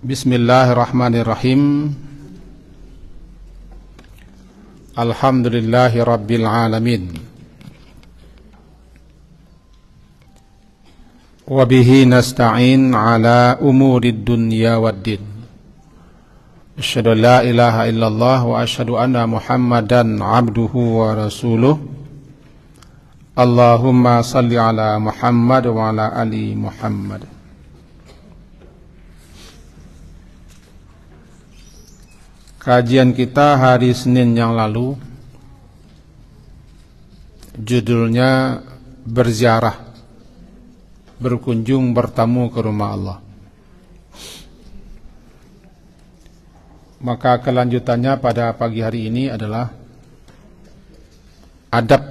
Bismillahirrahmanirrahim. Alhamdulillahi rabbil alamin. Wa bihi nasta'in ala umurid dunya waddin. Asyhadu an la ilaha illallah wa asyhadu anna Muhammadan abduhu wa rasuluh. Allahumma salli ala Muhammad wa ala ali Muhammad. Kajian kita hari Senin yang lalu judulnya berziarah, berkunjung, bertamu ke rumah Allah. Maka kelanjutannya pada pagi hari ini adalah adab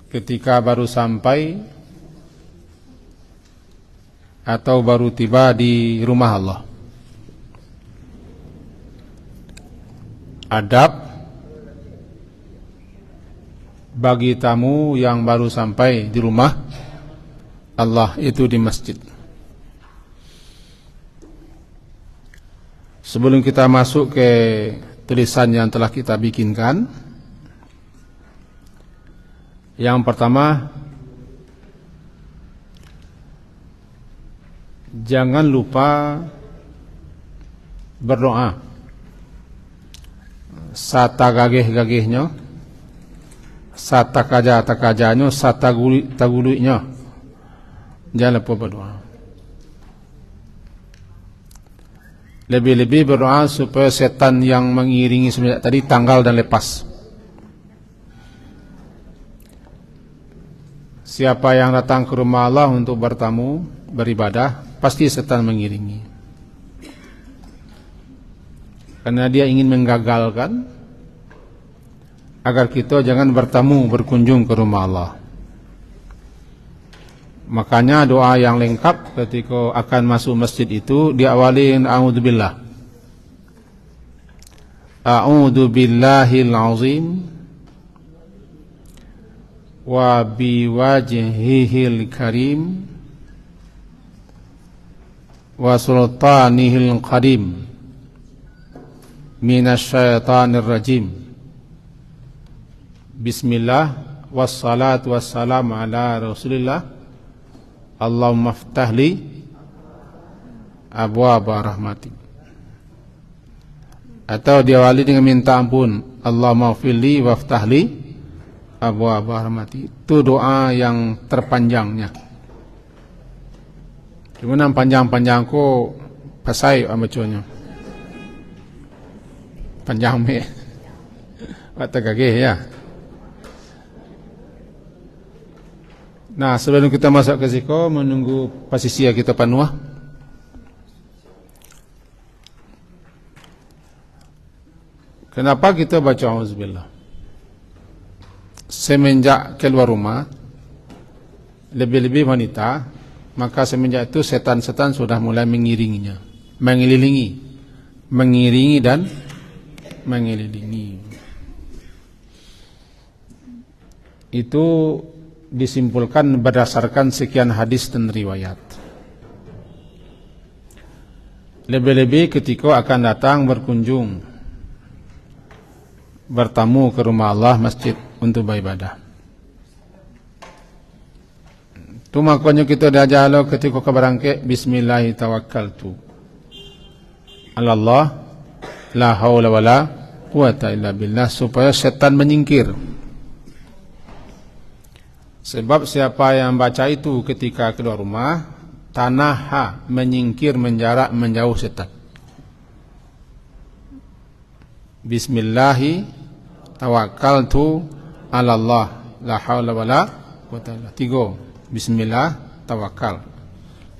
ketika baru sampai atau baru tiba di rumah Allah. Adab bagi tamu yang baru sampai di rumah Allah, itu di masjid. Sebelum kita masuk ke tulisan yang telah kita bikinkan, yang pertama, jangan lupa berdoa. Sata gagih-gagihnya, sata kaja-takajanya, sata tagulunya. Jangan lupa berdoa. Lebih-lebih berdoa supaya setan yang mengiringi semenjak tadi tanggal dan lepas. Siapa yang datang ke rumah Allah untuk bertamu, beribadah, pasti setan mengiringi. Karena dia ingin menggagalkan agar kita jangan bertamu, berkunjung ke rumah Allah. Makanya doa yang lengkap ketika akan masuk masjid itu diawali dengan a'udzubillah. A'udzubillahil azim wa biwajhihil karim wa sultanihil qadim minasyaitonir rajim. Bismillah wassalatu wassalamu ala Rasulillah. Allahumma ftahli abwaaba rahmatik. Atau diawali dengan minta ampun, Allahumma ghfirli waftahli abwaaba rahmatik. Itu doa yang terpanjangnya. Cuma yang panjang-panjang ko pasai amacanya. Panjang me. Kata gagih ya. Nah, sebelum kita masuk ke zikir, menunggu posisi kita panuah. Kenapa kita baca auzubillah? Semenjak keluar rumah, lebih-lebih wanita, maka semenjak itu setan-setan sudah mulai mengiringinya, mengiringi dan mengelilingi. Itu disimpulkan berdasarkan sekian hadis dan riwayat. Lebih-lebih ketika akan datang berkunjung, bertamu ke rumah Allah, masjid untuk beribadah. Itu makanya kita diajar ketika keberangkat, bismillahi tawakkaltu ala Allah la haula wala quwata illa billah, supaya setan menyingkir. Sebab siapa yang baca itu ketika keluar rumah, tanaha, menyingkir, menjarak, menjauh setan. Bismillahi tawakkaltu ala Allah la haula wala quwata illa billah. Bismillah tawakkal.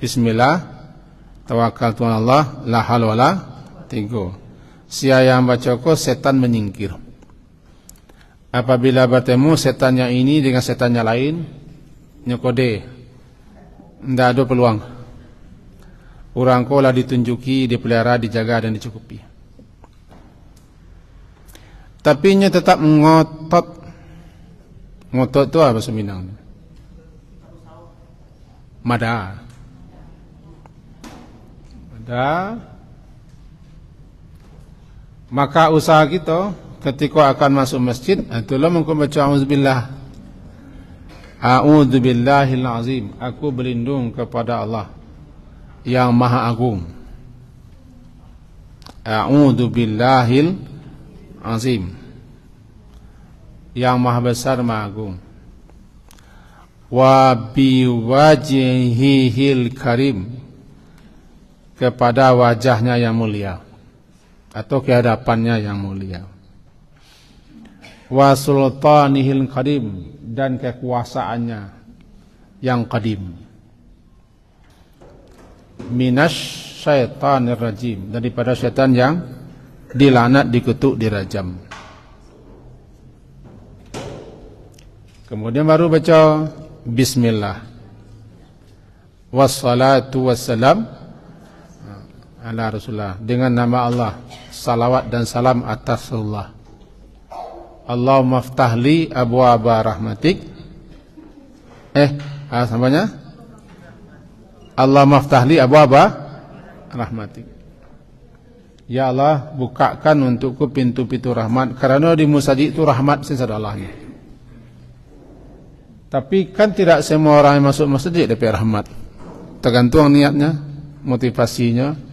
Bismillah tawakkaltu ala Allah la haula wala quwata. Siapa yang baca ko, setan menyingkir. Apabila bertemu setannya ini dengan setannya lain, nyokode, tidak ada peluang. Orang kolah ditunjuki, dipelihara, dijaga dan dicukupi. Tapi nya tetap ngotot. Ngotot itu apa bahasa Minang? Mada. ada, maka usaha kita ketika akan masuk masjid itulah membaca auzubillah. A'udzubillahil azim, aku berlindung kepada Allah yang maha agung. A'udzubillahil azim, yang maha besar maha agung. Wa biwajhihil karim, kepada wajahnya yang mulia atau kehadapannya yang mulia. Wa sultanihil qadim, dan kekuasaannya yang qadim. Minasy syaitanir rajim, daripada syaitan yang dilaknat, dikutuk, dirajam. Kemudian baru baca bismillah. Wassalatu wassalam ala Rasulullah, dengan nama Allah, salawat dan salam atas Rasulullah. Allahumma ftahli abwaaba rahmatik. Sampainya Allahumma ftahli abwaaba rahmatik. Ya Allah, bukakan untukku pintu-pintu rahmat, karena di musajid itu rahmat sisa Allahnya. Tapi kan tidak semua orang yang masuk masjid dapat rahmat. Tergantung niatnya, motivasinya.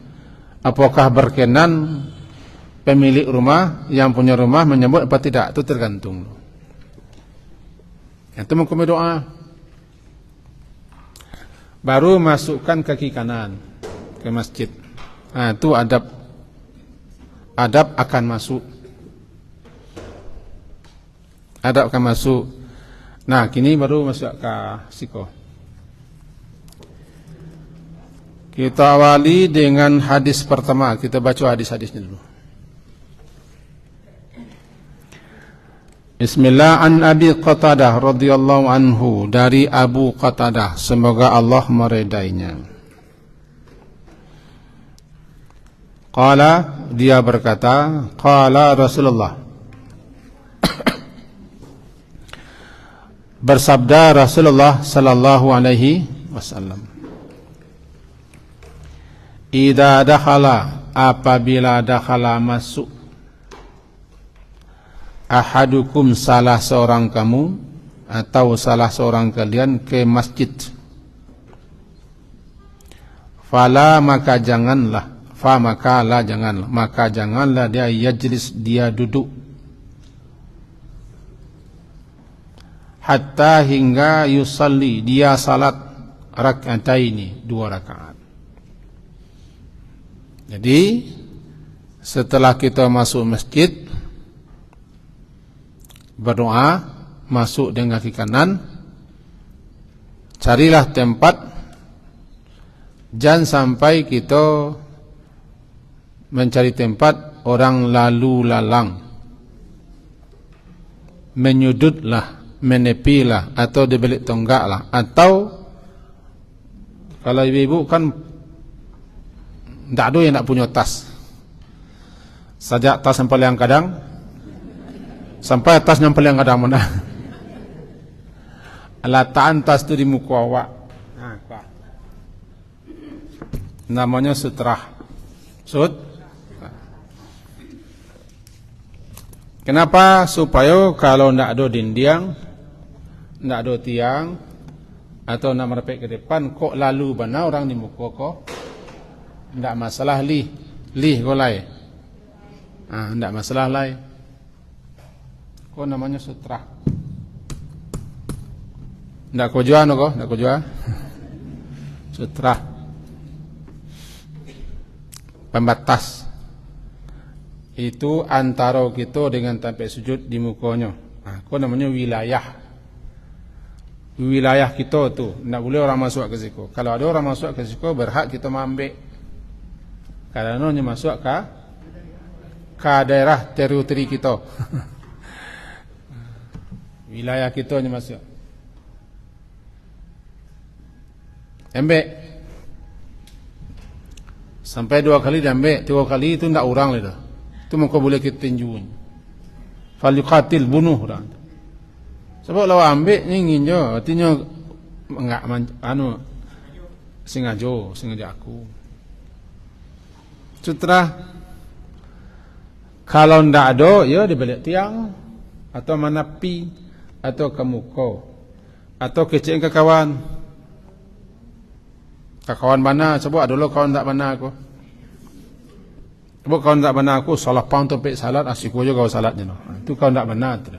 Apakah berkenan pemilik rumah, yang punya rumah menyebut apa tidak, itu tergantung. Itu mengkomit doa. Baru masukkan kaki kanan ke masjid. Itu adab akan masuk. Adab akan masuk. Nah, kini baru masuk ke siko. Kita awali dengan hadis pertama. Kita baca hadis-hadisnya dulu. Bismillah, an Abi Qatadah radhiyallahu anhu, dari Abu Qatadah, semoga Allah meridainya. Qala, dia berkata, qala Rasulullah, bersabda Rasulullah sallallahu alaihi wasallam, idza dakhala, apabila dakhala masuk, ahadukum, salah seorang kamu atau salah seorang kalian, ke masjid, fala, maka janganlah, fa maka la, janganlah, maka janganlah dia yajlis, dia duduk, hatta, hingga yusalli, dia salat rak'ataini, 2 rakaat. Jadi setelah kita masuk masjid, berdoa, masuk dengan kaki kanan, carilah tempat, jangan sampai kita mencari tempat orang lalu lalang, menyudutlah, menepilah, atau dibelik tonggaklah, atau kalau ibu-ibu kan tak ada yang tak punya tas, sajak tas yang paling kadang sampai atas yang paling kadang mana letakkan tas itu di muka awak. Namanya sutrah. Kenapa? Supaya kalau tidak ada dinding, tidak ada tiang, atau nak merepek ke depan, kok lalu bana orang di muka kok, tidak masalah lih golai, tidak masalah lai. Kok namanya sutra? Tidak kau jual, no kok? Tidak kau jual? Sutra, pembatas. Itu antara kita dengan tempat sujud di mukanya. Kok namanya wilayah. Wilayah kita tu, tidak boleh orang masuk ke situ. Kalau ada orang masuk ke situ, berhak kita mengambil. Karena dia masuk ke daerah teritori kita. Wilayah kita ni masuk. Ambil. Sampai 2 kali dia ambil, 3 kali itu tidak orang lagi dah. Itu muka boleh kita tinjuin. Falyuqatil, bunuh orang. Sebab lawa ambil ni nginjo, artinya enggak sengaja aku. sutra. Kalau ndak ada, ya di balik tiang atau manapi atau ke muka atau kecil ke kawan. Ke kawan mana? Coba dulu kawan ndak mana aku. Coba kawan ndak mana aku salah pang topik salat asyik juga kau salatnya no. Itu kawan ndak mana tu.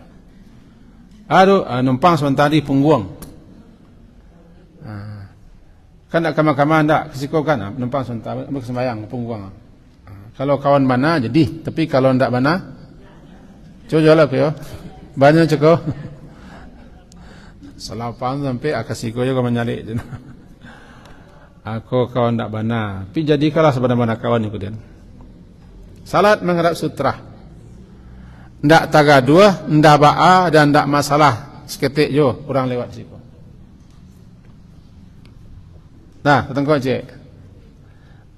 Aduh, numpang sebentar di punggung. Kan nak kamar-kamar ndak kesiko kan numpang sebentar sembahyang punggung. Kalau kawan mana jadi, tapi kalau ndak mana, coba lah yo. Banyak cukup. Salah paham sampai akasiko juga menyalik je. Aku kawan ndak mana, tapi jadi kalah sebenarnya kawan itu dia. Salat menghadap sutra. Ndak tagadua, ndak ba'a dan ndak masalah. Seketik jo orang lewat situ. Nah, tengok cik.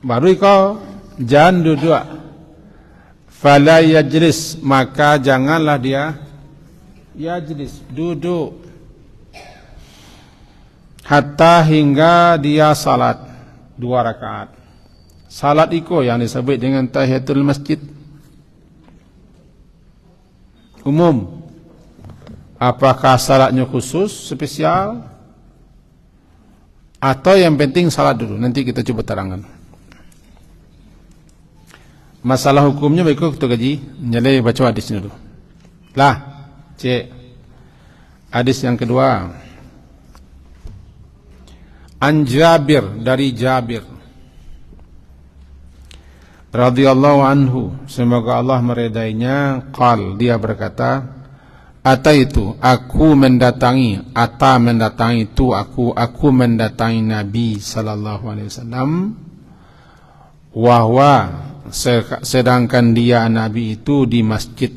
Baru kau jangan duduk. Fala yajlis, maka janganlah dia yajlis, duduk. Hatta hingga dia salat 2 rakaat. Salat itu yang disebut dengan tahiyatul masjid. Umum. Apakah salatnya khusus, spesial, atau yang penting salat dulu. Nanti kita coba terangkan. Masalah hukumnya berikut kita kaji. Nyalai baca hadis dulu. Lah, cek. Hadis yang kedua. An Jabir, dari Jabir radhiyallahu anhu, semoga Allah meridainya, qal, dia berkata, ataitu, aku mendatangi, mendatangi aku mendatangi Nabi sallallahu alaihi wasallam, wahwa, sedangkan dia Nabi itu di masjid.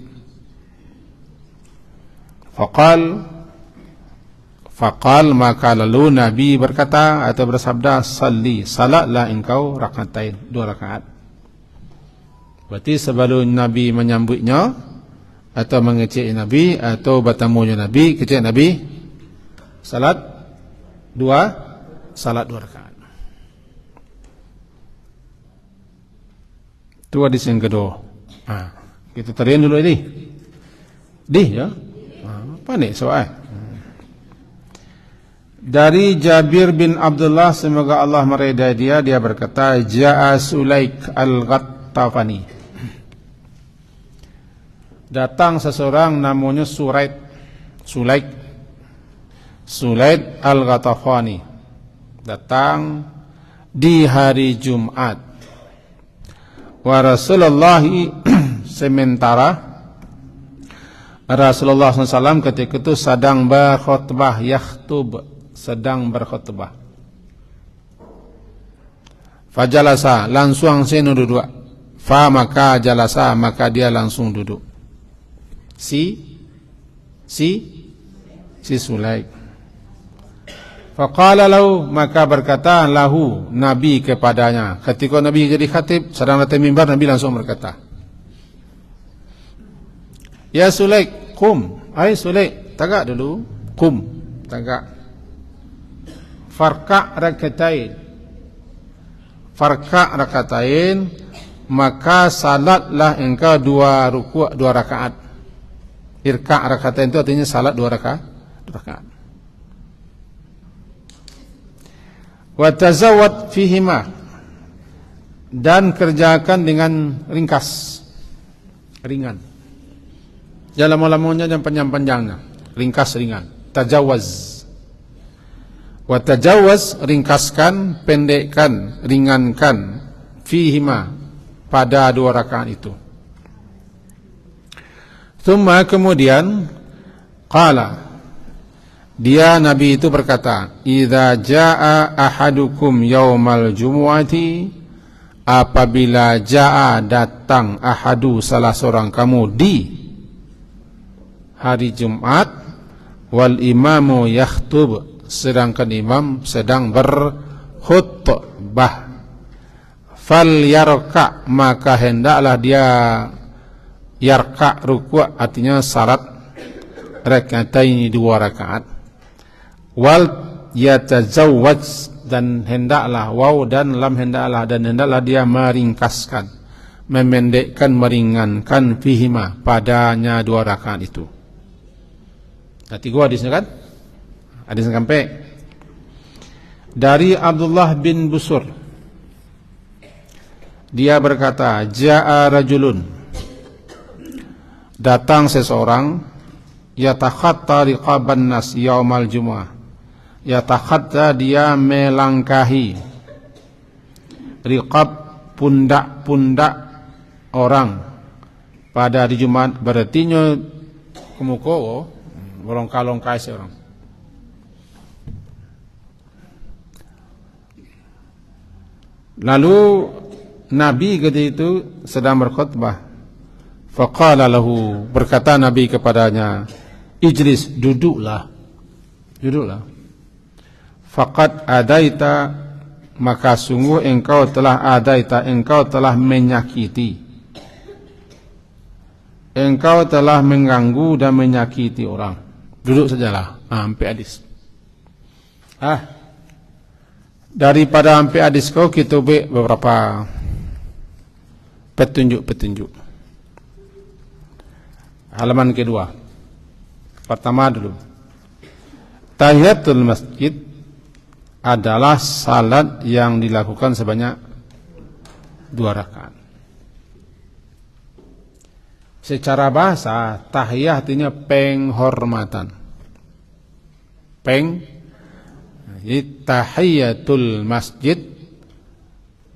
Faqal, maka lalu Nabi berkata atau bersabda, salli, salatlah engkau rakaatain, 2 rakaat. Berarti sebelum Nabi menyambutnya atau mengecek Nabi atau bertemunya Nabi, kecek Nabi salat 2 rakaat. Itu hadis yang kedua. Kita tarian dulu ini. Ya. Apa nih soal? Dari Jabir bin Abdullah, semoga Allah meridai dia berkata, Ja'a Sulaik al-Ghattafani. Datang seseorang namanya Sulaik al-Ghattafani. Datang di hari Jumat. Wa Rasulullah sementara Rasulullah SAW ketika itu sedang berkhutbah, sedang berkhutbah. Fajalasa, langsung seno duduk. Maka jalasa, maka dia langsung duduk. Si Sulaik. Faqala lahu, maka berkata lahu Nabi kepadanya. Ketika Nabi jadi khatib, sedang datang mimbar, Nabi langsung berkata, ya Sulaik, qum. Hai Sulaik, tagak dulu. Qum, tagak. Farka' rakatain, maka salatlah engkau 2 rukuk 2 rakaat. Irka' rakatain itu artinya salat 2 rakaat. Wa tazawwad fihima, dan kerjakan dengan ringan. Jangan lama-lamanya dan panjang-panjangnya. Ringkas ringan. Tajawaz. Wa tajawaz, ringkaskan, pendekkan, ringankan, fihima, pada 2 rakaat itu. Thumma, kemudian, qala, dia Nabi itu berkata, idza jaa ahadukum yaumal jumu'ati, apabila jaa datang ahadu salah seorang kamu di hari Jumat, wal imamu yakhtub, sedangkan imam sedang berkhutbah, fal yarka, maka hendaklah dia yarka, rukuk, artinya salat rakaatain 2 rakaat. Wal yatazawwaj, dan hendaklah, waw dan lam hendaklah, dan hendaklah dia meringkaskan, memendekkan, meringankan fihima, padanya 2 rakaat itu. Nah, 3 hadisnya kan? Hadis sampai dari Abdullah bin Busur, dia berkata, ja'a rajulun, datang seseorang, yatakhatta riqaban nas yaumal jumu'ah. Yatakhatta, dia melangkahi, riqab, pundak-pundak orang pada hari Jumat, berarti nyo kemuko bolong-kalongkai seorang. Lalu Nabi ketika itu sedang berkhutbah. Faqala lahu, berkata Nabi kepadanya, ijlis, duduklah. Duduklah. Faqad adaita, maka sungguh engkau telah adaita, engkau telah menyakiti. Engkau telah mengganggu dan menyakiti orang. Duduk sajalah. Sampai hadis. Daripada sampai hadis kau, kita buat beberapa petunjuk-petunjuk. Halaman kedua. Pertama dulu. Tahiyatul masjid adalah salat yang dilakukan sebanyak 2 rakaat. Secara bahasa, tahiyah artinya penghormatan. Jadi tahiyatul masjid,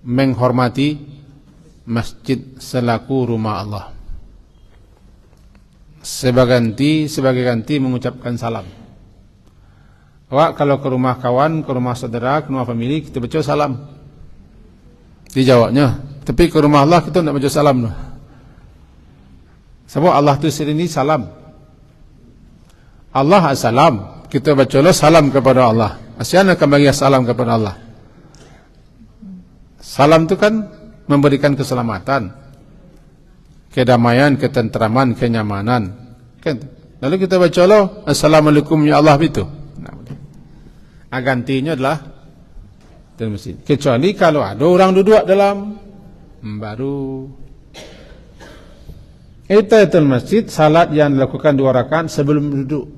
menghormati masjid selaku rumah Allah. Sebagai ganti mengucapkan salam. Wak, kalau ke rumah kawan, ke rumah saudara, ke rumah famili, kita baca salam. Dijawabnya. Tapi ke rumah Allah kita tidak baca salam. Sebab Allah itu sendiri salam. Allah as-salam. Kita baca salam kepada Allah. Asyana akan bagi salam kepada Allah. Salam itu kan memberikan keselamatan, kedamaian, ketenteraman, kenyamanan. Lalu kita baca Assalamualaikum ya Allah itu. Gantinya adalah tahiyatul masjid. Kecuali kalau ada orang duduk dalam, baru tahiyatul masjid, salat yang dilakukan 2 rakaat sebelum duduk,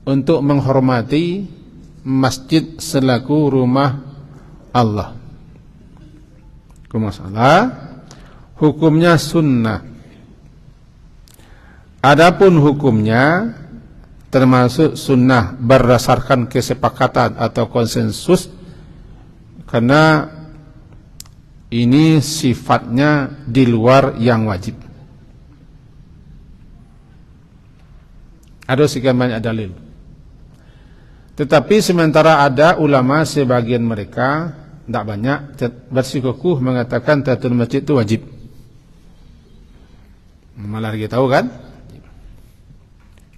untuk menghormati masjid selaku rumah Allah. Masalah hukumnya sunnah. Adapun hukumnya termasuk sunnah berdasarkan kesepakatan atau konsensus, karena ini sifatnya di luar yang wajib. Ada sekian banyak dalil. Tetapi sementara ada ulama sebagian mereka, tidak banyak, bersikukuh mengatakan tahiyatul masjid itu wajib. Malah lagi tahu kan?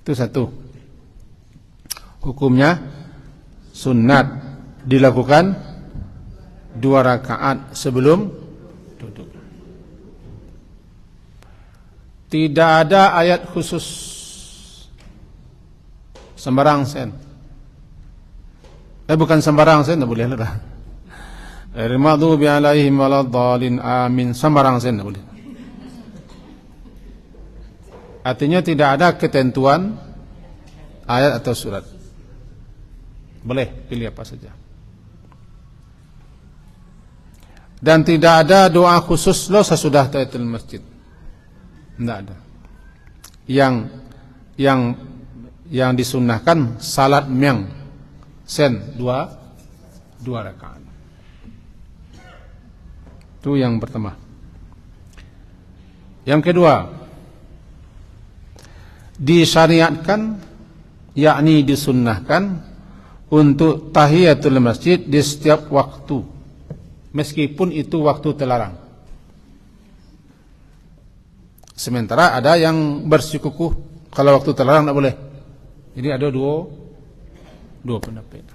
Itu satu. Hukumnya sunat, dilakukan 2 rakaat sebelum duduk. Tidak ada ayat khusus sembarang sen. Bukan sembarang sen, tidak boleh lah. Al-maghdubi alaihim waladdallin, amin, sembarang sen, tidak boleh. Artinya tidak ada ketentuan ayat atau surat. Boleh pilih apa saja. Dan tidak ada doa khusus sesudah tahiyatul masjid. Tidak ada. Yang disunnahkan salat miang sen 2 rakaat. Itu yang pertama. Yang kedua, disyariatkan, yakni disunnahkan untuk tahiyatul masjid di setiap waktu, meskipun itu waktu terlarang. Sementara ada yang bersikukuh kalau waktu terlarang tidak boleh. Jadi ada dua pendapat.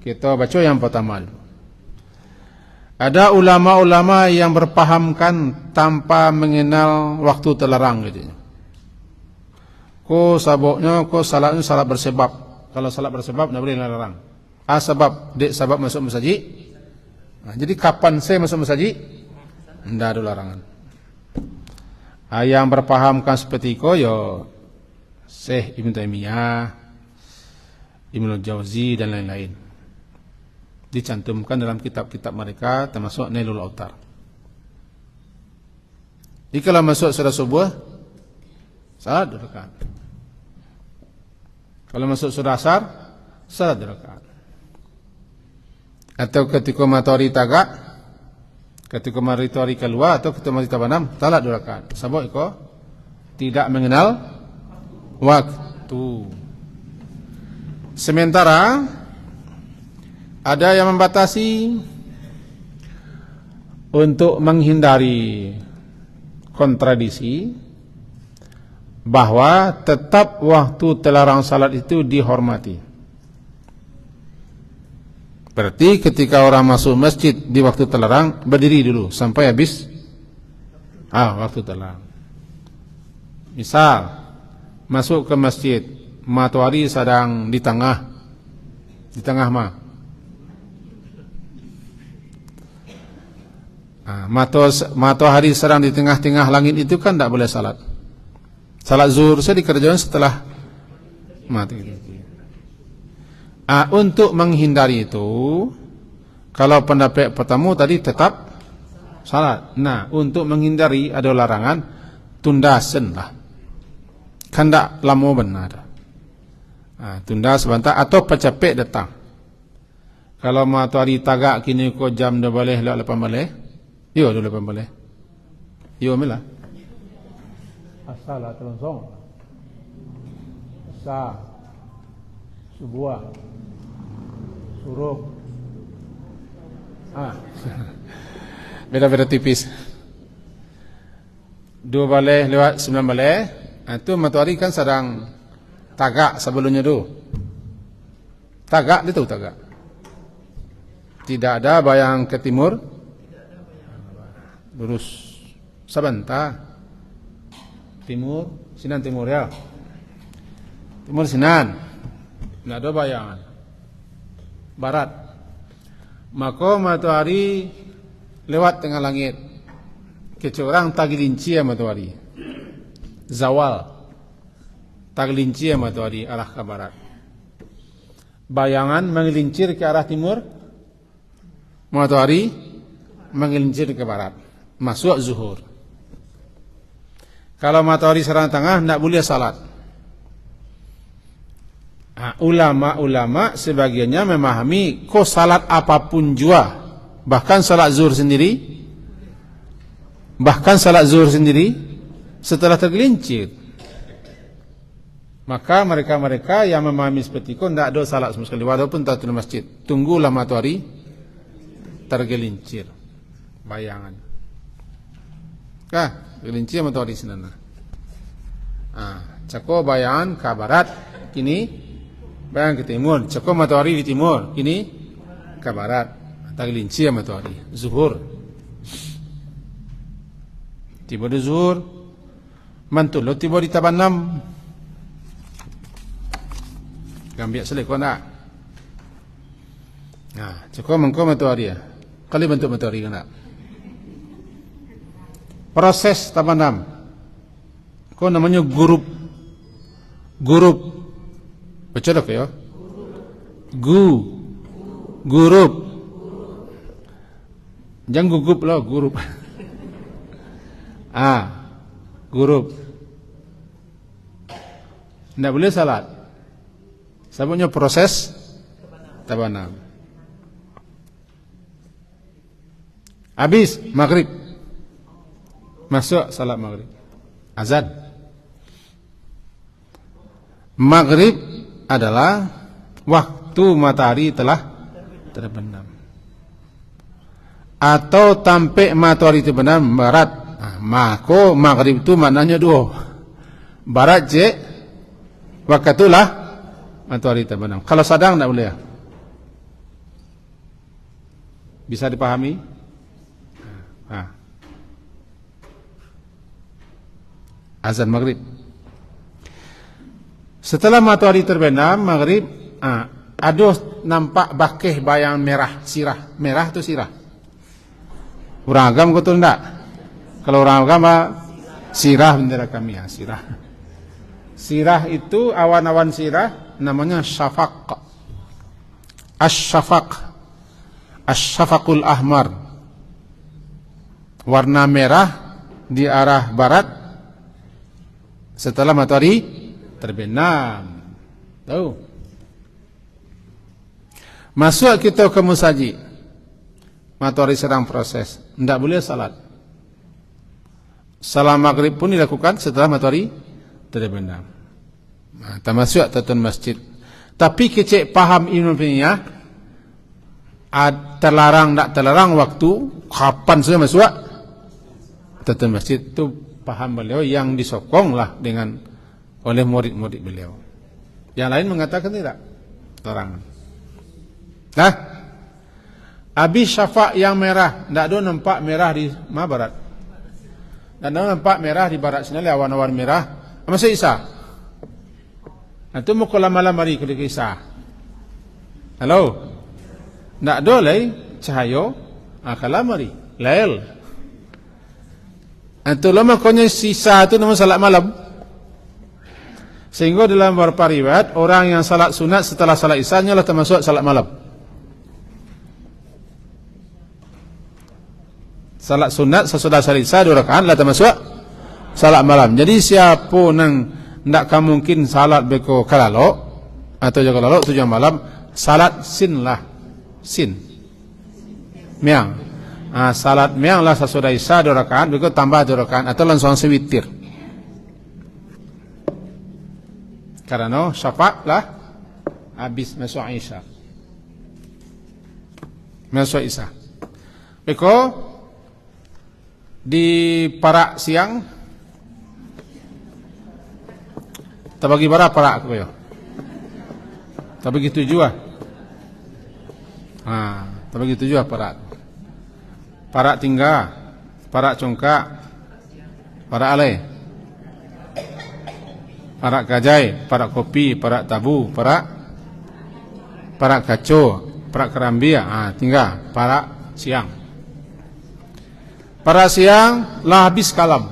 Kita baca yang pertama dulu. Ada ulama-ulama yang berpahamkan tanpa mengenal waktu terlarang gitu. Ko sababnya, ko salatnya salat bersebab. Kalau salat bersebab tidak boleh larang. Sebab dek sebab masuk masjid. Nah, jadi kapan saya masuk masjid? Tidak ada larangan. Yang berpahamkan seperti itu ya Syekh Ibn Taimiyah, Ibnu Jauzi dan lain-lain. Dicantumkan dalam kitab-kitab mereka termasuk Nailul Autar. Jika masuk sudah subuh, salat 2 rakaat. Kalau masuk sudah asar, salat 2 rakaat. Atau ketika matahari tagak, ketika matahari keluar atau ketika matahari terbenam, salat 2 rakaat. Sebab itu tidak mengenal waktu. Sementara ada yang membatasi untuk menghindari kontradiksi bahwa tetap waktu terlarang salat itu dihormati. Berarti ketika orang masuk masjid di waktu terlarang, berdiri dulu sampai habis waktu terlarang. Misal masuk ke masjid, matahari sedang di tengah mah. Matahari sedang di tengah-tengah langit itu kan tidak boleh salat. Salat zuhur saya dikerjakan setelah mati. Untuk menghindari itu, kalau pendapat pertama tadi tetap salat. Nah, untuk menghindari ada larangan tunda senlah. Kan tak lama benar. Tunda sebentar atau pecapek datang. Kalau matahari tagak kini ko jam 2 boleh lewat 8 boleh. Yo dulu 8 boleh. Yo mila. Asal teronsong. Sa subuh. Suruh. Beda-beda tipis. 2 boleh lewat 9 boleh. Itu matahari kan sedang tagak sebelumnya tu. Tagak dia tahu tagak. Tidak ada bayang ke timur. Lurus sebentar. Timur, Sinan timur ya. Timur Sinan. Tidak ada bayangan. Barat. Maka matahari lewat tengah langit. Kecorang tagilinci ya matahari. Zawal. Tagilinci ya matahari arah ke barat. Bayangan mengelincir ke arah timur. Matahari mengelincir ke barat. Masuk zuhur. Kalau matahari serang tengah, tidak boleh salat. Ulama-ulama sebagiannya memahami kok salat apapun jua, bahkan salat zuhur sendiri, setelah tergelincir. Maka mereka-mereka yang memahami seperti itu tidak ada salat sama sekali, walaupun tatul masjid. Tunggulah matahari tergelincir. Bayangan. Gelincir matahari sana. Cako bayangan ke barat, kini bayang ke timur. Cako matahari di timur, kini ke barat. Gelincir matahari. Zuhur. Tiba di zuhur, mantul. Lo tiba di tabanam. Gambiak selek kau nak. Cako mengkau matahari ya. Kali bentuk matahari kau nak. Proses tabanam. Kau namanya gurup. Baca dok ya. Gurup. Jangan gugup lah, gurup. Gurup. Tidak boleh salat. Sebabnya proses tabanam. Habis maghrib. Masuk salat maghrib. Azan. Maghrib adalah waktu matahari telah terbenam. Atau sampai matahari terbenam barat. Maka maghrib itu maknanya 2. Barat je, waktulah matahari terbenam. Kalau sedang tak boleh. Bisa dipahami? Azan maghrib. Setelah matahari terbenam maghrib, ada nampak bakeh bayang merah, sirah. Merah tu sirah. Kurang agam kau tu enggak? Kalau orang agama sirah bendera kami ya, sirah. Sirah itu awan-awan sirah namanya syafaq. Asy-syafaq. Asy-syafaqul ahmar. Warna merah di arah barat setelah matahari terbenam. Tahu? Masuk kita ke musaji. Matahari sedang proses. Tidak boleh salat. Salat maghrib pun dilakukan setelah matahari terbenam. Nah, termasuk tatun masjid. Tapi kecek paham Ibnu Taimiyah terlarang tak terlarang waktu kapan saja masuk tatun masjid itu paham beliau yang disokonglah dengan oleh murid-murid beliau. Yang lain mengatakan tidak larangan. Nah, habis syafaq yang merah, tidak ada nampak merah di barat. Dan ada nampak merah di barat sini awan-awan merah. Masih Isa. Itu mau malam hari ke Isa. Halo. Tidak ada lagi cahaya kalamari, lail. Itu lama makanya sisa itu nama salat malam. Sehingga dalam beberapa riwayat orang yang salat sunat setelah salat Isya nya termasuk salat malam. Salat sunat sesudah salat Isya 2 rakaat lah termasuk salat malam. Jadi siapa yang tidak mungkin salat beko kalalo atau jaga kalalo tujuan malam, salat sin lah, sin miang. Salat miang lah sesudah Isya 2 rakaat beko tambah 2 rakaat atau langsung sewitir. Karena syafaq lah habis masuk Isya. Masuk Isya. Beko di parak siang tak bagi bara parak aku ya. Tak begitu juga. Tak begitu juga parak. Parak tinggal, parak congkak, parak alai. Parak kajai, parak kopi, parak tabu, parak kaco, parak kerambi, tinggal parak siang. Para siang lah habis kalam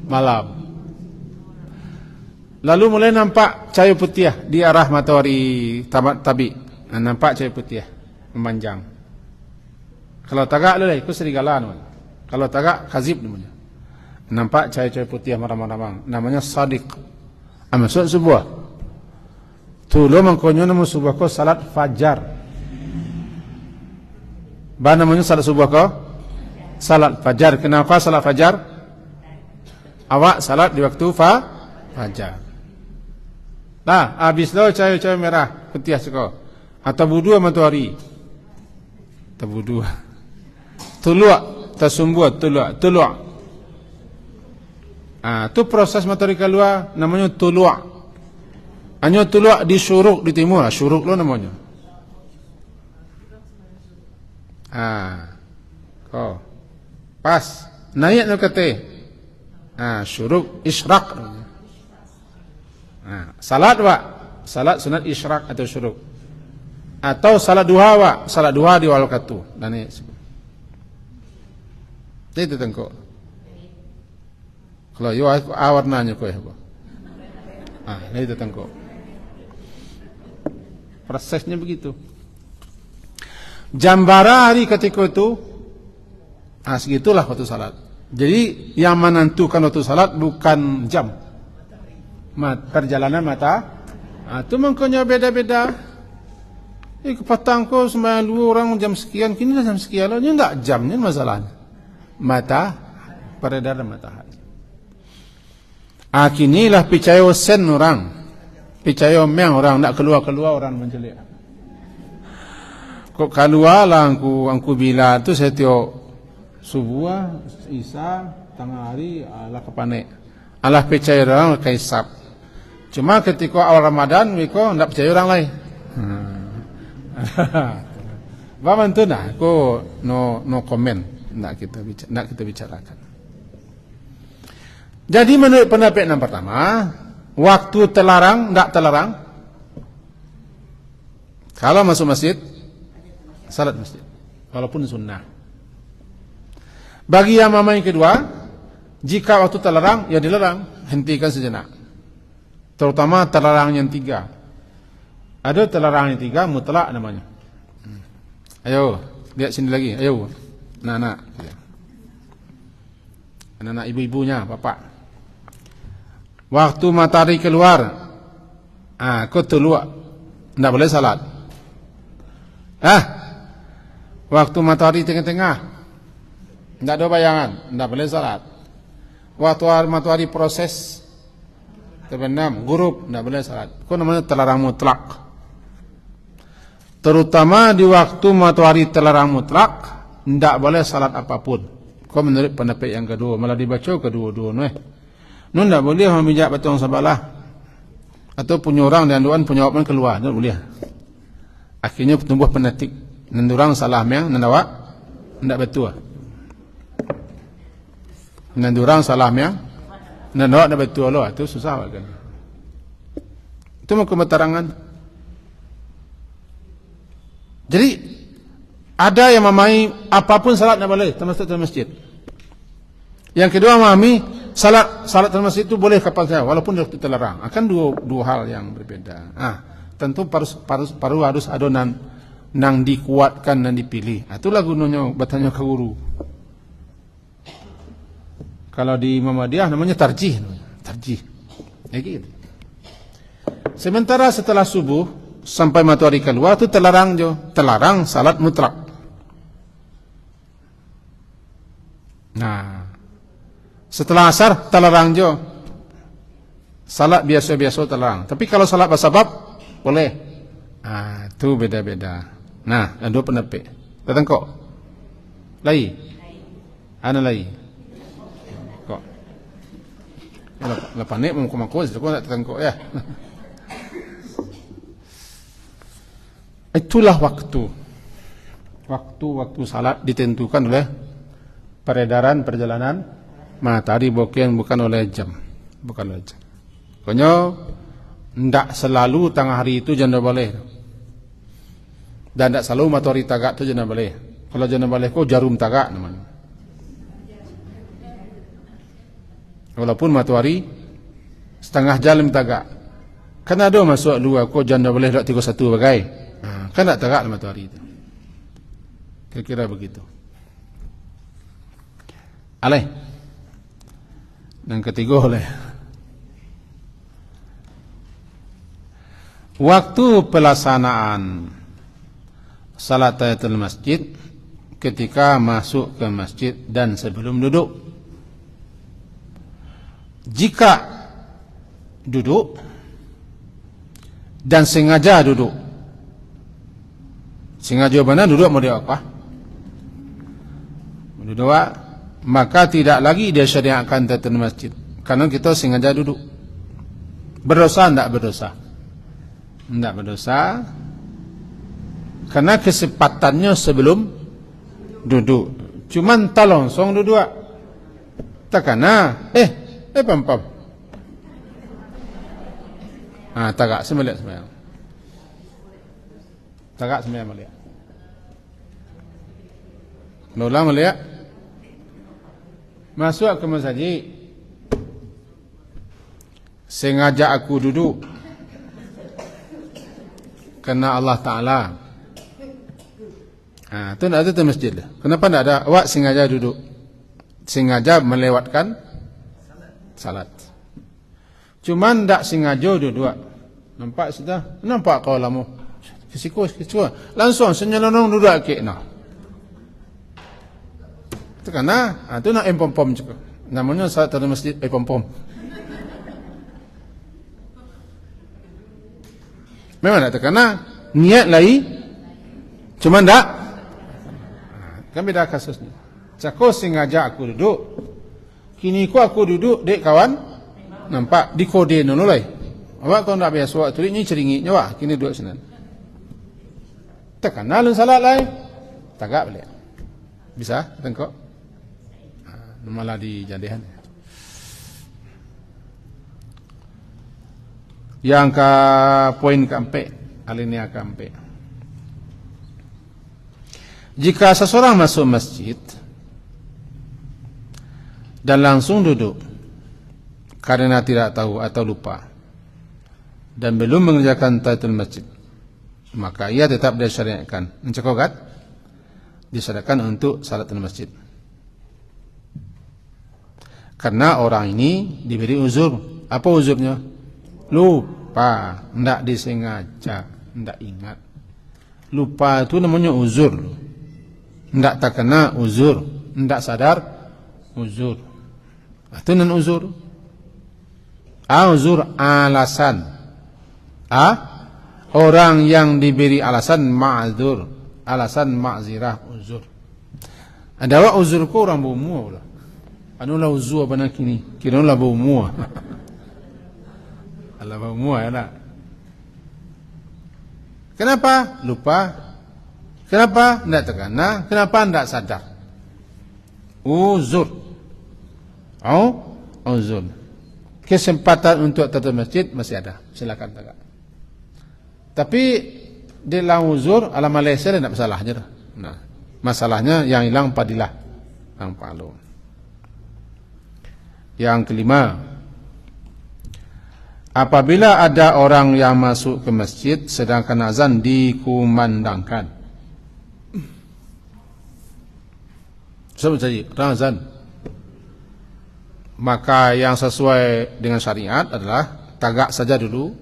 malam. Lalu mulai nampak cahaya putih di arah matahari tabi. Nampak cahaya putih memanjang. Kalau tagak lelai, itu serigala. Kalau tagak kazib namanya. Nampak cahaya-cahaya putih marang-marang. Namanya sadiq. Maksud sebuah. Tulu mengkonyo nama sebuah ko salat fajar. Ba namanya salat sebuah ko? Salat fajar. Kenapa salat fajar? Awak salat di waktu fajar. Nah, habis lo cahaya-cahaya merah putih seko. Atau budu matahari. Terbudu. Tuluak, tersumbuh, tuluak. Itu proses matahari keluar namanya tuluak. Hanya tuluak di syuruk di timur, syuruk lo namanya. Pas naik no kate. Syuruk isyraq. Salat wa, salat sunat isyraq atau syuruk. Atau salat duha wa, salat duha di waktu dan ini. Itu tengko. Kalau yo warnanya ko ya. Itu tengko. Prosesnya begitu. Jambara hari ketika itu segitulah waktu salat. Jadi yang menentukan waktu salat bukan jam. Perjalanan mata. Itu makanya beda-beda. Petang ko sembahyang 2 orang jam sekian, kini dah jam sekian lah. Ini enggak jamnya masalahnya. Mata peredaran matahari. Kinilah percaya sen orang. Percaya memang orang nak keluar orang menjelik. Kok keluar lah angku bila tu saya tengok subuh, Isya, tengah hari Allah kepanek. Allah percaya orang kaisab. Cuma ketika awal Ramadan mereka tidak percaya orang lain. Bapak tu nak, aku no komen, nak kita bicarakan. Jadi menurut pendapat yang pertama, waktu terlarang, tidak terlarang. Kalau masuk masjid, salat masjid, walaupun sunnah. Bagi yang mamai kedua, jika waktu terlarang, ya dilarang, hentikan sejenak. Terutama terlarang yang 3. Ada terlarang yang 3, mutlak namanya. Ayo, lihat sini lagi, ayo. Anak-anak. Anak-anak ibu-ibunya, bapak. Waktu matahari keluar, kau keluar, tidak boleh salat. Waktu matahari tengah-tengah, tidak ada bayangan, tidak boleh salat. Waktu matahari proses terbenam, gurub, tidak boleh salat. Kau namanya terlarang mutlak. Terutama di waktu matahari terlarang mutlak, tidak boleh salat apapun. Kau menurut pendapat yang kedua, malah dibaca kedua-dua. Nun tidak boleh memijak batang sabalah, atau punya orang dan doan punya jawaban keluar, tidak boleh. Akhirnya tumbuh penetik, nendurang salah yang nendawa, tidak betul. Nendurang salah yang nendawa tidak betul loh, itu susah kan. Itu mau kebenaran. Jadi ada yang memahami apapun salat tidak boleh termasuk dalam masjid. Yang kedua memahami salat dalam masjid itu boleh kapan saja walaupun waktu terlarang. Akan dua hal yang berbeda. Tentu harus ada nang dikuatkan dan dipilih. Itulah gunanya bertanya ke guru. Kalau di Muhammadiyah namanya tarjih. Gitu. Sementara setelah subuh sampai matahari keluar itu terlarang salat mutlak. Setelah asar terlarang salat biasa-biasa terlarang. Tapi kalau salat bersabab boleh. Itu beda-beda. Ada dua pendapat. Datang kok. Lai. Ana lai. Kok. Lepas ni mau kau nak datang kok ya. Itulah waktu salat ditentukan oleh peredaran perjalanan matahari, bukan oleh jam. Pokoknya tidak selalu tengah hari itu jangan boleh, dan tidak selalu matahari tagak itu jangan boleh. Kalau jangan boleh, kau jarum tagak namanya. Walaupun matahari setengah jam tagak, kan ada masuk dua, kau jangan boleh 31 bagai. Kan tak tegak matahari itu. Kira-kira begitu. Alih. Dan ketiga oleh waktu pelaksanaan salat tahiyatul masjid ketika masuk ke masjid dan sebelum duduk. Jika duduk dan sengaja duduk, jawabannya duduk mau dia apa? Duduk, maka tidak lagi dia syariatkan tahiyatul masjid. Karena kita sengaja duduk. Berdosa tidak berdosa? Tidak berdosa. Karena kesempatannya sebelum duduk. Cuman tak langsung duduk. Takana, pam. Tagak semelihat sembahyang. Tagak sembahyang melihat. Mula melihat masuk ke masjid, sengaja aku duduk karena Allah Ta'ala. Itu tidak ada di masjid. Kenapa tidak ada? Awak sengaja duduk, sengaja melewatkan salat. Cuman tidak sengaja duduk. Nampak sudah? Nampak kau lama? Kesiku. Langsung senyelonong duduk ke nah. Itu karena itu nak pom juga. Namanya salat di masjid pom. Memang tak karena niat lain, cuma tak. Kan beda kasusnya. Cako sengaja aku duduk. Kini aku duduk, dek kawan. Nampak di kode nolai. Awak kau tak biasa waktu ini ceringi nyawa. Kini duduk sana. Tak kenal salat lain. Tagak balik. Bisa tengok. Malah dijadikan. Yang ke poin keempat, alinea keempat. Jika seseorang masuk masjid dan langsung duduk karena tidak tahu atau lupa dan belum mengerjakan tahiyatul masjid, maka ia tetap disyariatkan mencekokat disyariatkan untuk salatul masjid. Karena orang ini diberi uzur. Apa uzurnya? Lupa, tidak disengaja, tidak ingat. Lupa itu namanya uzur. Tidak terkena uzur, tidak sadar uzur. Itu non uzur. Uzur alasan. Orang yang diberi alasan ma'zur, alasan ma'zirah uzur. Ada uzur ko orang berumur pula. Anu lah uzur apa nak kini? Kira lah berumur. Allah berumur ya nak. Kenapa? Lupa. Kenapa? Tidak terkena. Kenapa tidak sadar? Uzur. Uzur. Kesempatan untuk tahiyatul masjid masih ada. Silakan tegak. Tapi di dalam uzur ala Malaysia tidak masalah je. Nah, masalahnya yang hilang fadilah, yang palu. Yang kelima, apabila ada orang yang masuk ke masjid sedangkan azan dikumandangkan. Sebut saja azan. Maka yang sesuai dengan syariat adalah tagak saja dulu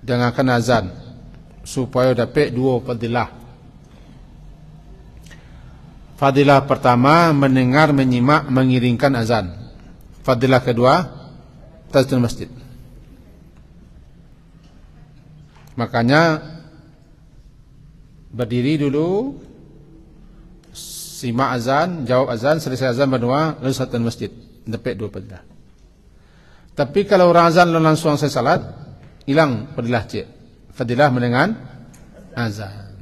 dengarkan azan supaya dapat dua fadilah. Fadilah pertama mendengar, menyimak, mengiringkan azan. Fadilah kedua tahiyatul masjid. Makanya berdiri dulu, simak azan, jawab azan, selesai azan berdua, lalu tahiyatul masjid. Dapat dua fadilah. Tapi kalau orang azan langsung selesai salat, hilang fadilah cik. Fadilah mendengar azan.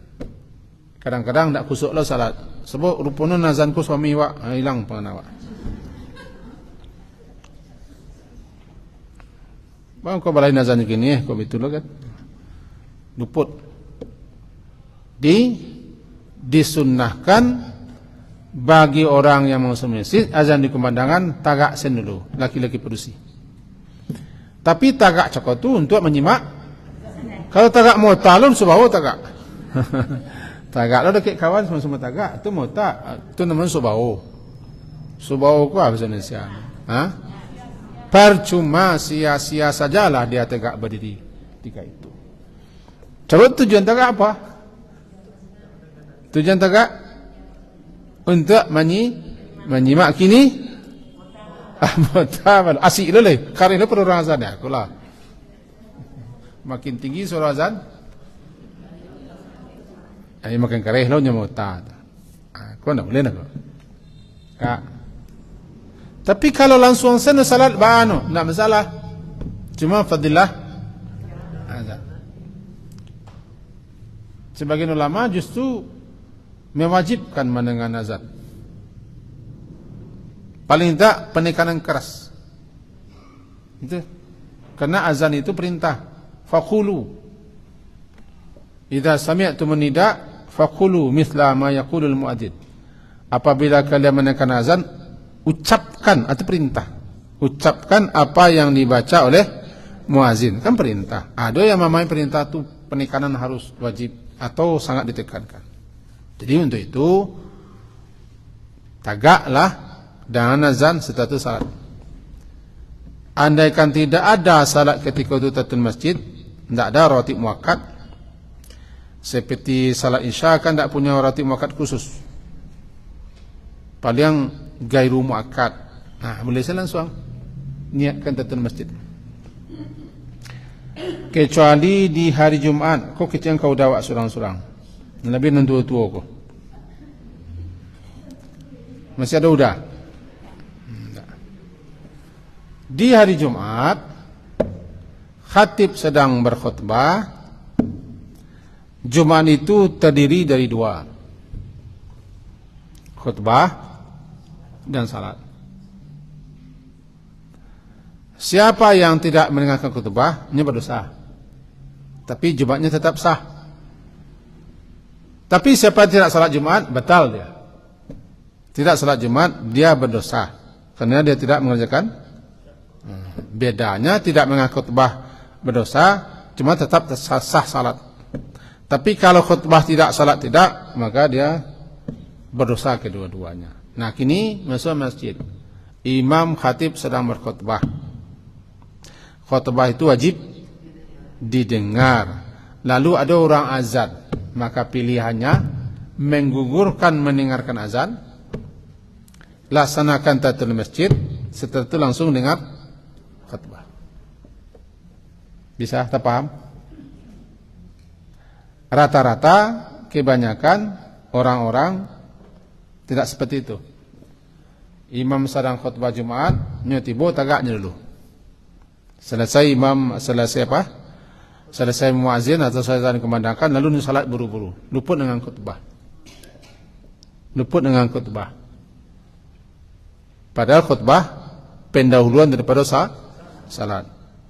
Kadang-kadang tak kusuklah salat. Sebab rupanya azanku suami wak, hilang pengen awak. Bang kau balain azan gini kau betul kan? Luput. Disunnahkan bagi orang yang mau masjid azan dikumandangkan tagak sen dulu, laki-laki perusi. Tapi tagak cakap tu untuk menyimak. Kalau tagak mau talun subahu tagak. Tagak lo dekat kawan semua tagak, itu mau tak, itu namanya subahu. Subahu ku apa bahasa Indonesia? Percuma sia-sia sajalah dia tegak berdiri ketika itu. Coba tujuan tagak apa? Tujuan tagak untuk menyimak kini. Asik leleh. Karena itu perlu orang azan ya. Akulah. Makin tinggi suara azan, makin kereh lo nyamu tak. Kau nak boleh nak? Tapi kalau langsung sana salat bano, nak masalah. Cuma fadilah azan. Sebagian ulama justru mewajibkan mendengar azan. Paling tak penekanan keras. Itu. Karena azan itu perintah. Faqulu. Idza sami'tum nida faqulu mithla ma yaqulul muadzin. Apabila kalian mendengarkan azan, ucapkan atau perintah. Ucapkan apa yang dibaca oleh muadzin. Kan perintah. Ada yang memang perintah itu penekanan harus wajib atau sangat ditekankan. Jadi untuk itu tagaklah dengan azan setelah salat. Andaikan tidak ada salat ketika itu tahiyatul masjid, tidak ada ratib muakkad. Seperti salat isya kan tidak punya ratib muakkad khusus. Paling gairu muakkad. Nah, boleh saya langsung niatkan tahiyatul masjid. Kecuali di hari Jumaat, kau kecil kau dawak surang-surang. Lebih nentu-tua kau. Masih ada udah. Di hari Jumat, khatib sedang berkhutbah. Jumat itu terdiri dari dua, khutbah dan salat. Siapa yang tidak mendengarkan khutbah, ini berdosa. Tapi Jumatnya tetap sah. Tapi siapa yang tidak salat Jumat, batal dia. Tidak salat Jumat, dia berdosa. karena dia tidak mengerjakan. Bedanya tidak mengaku khutbah berdosa, cuma tetap sah salat. Tapi kalau khutbah tidak, salat tidak, maka dia berdosa kedua-duanya. Nah, kini masuk masjid, imam khatib sedang berkhutbah. Khutbah itu wajib didengar. Lalu ada orang azan, maka pilihannya menggugurkan mendengarkan azan, laksanakan tahiyatul masjid, setelah itu langsung dengar khutbah. Bisa tak paham? Rata-rata kebanyakan orang-orang tidak seperti itu. Imam sedang khutbah Jumat, nyotibo tagaknya dulu. Selesai imam, selesai apa? Selesai muazin atau selesai kumandangkan, lalu salat buru-buru. Luput dengan khutbah. Luput dengan khutbah. Padahal khutbah pendahuluan daripada salat.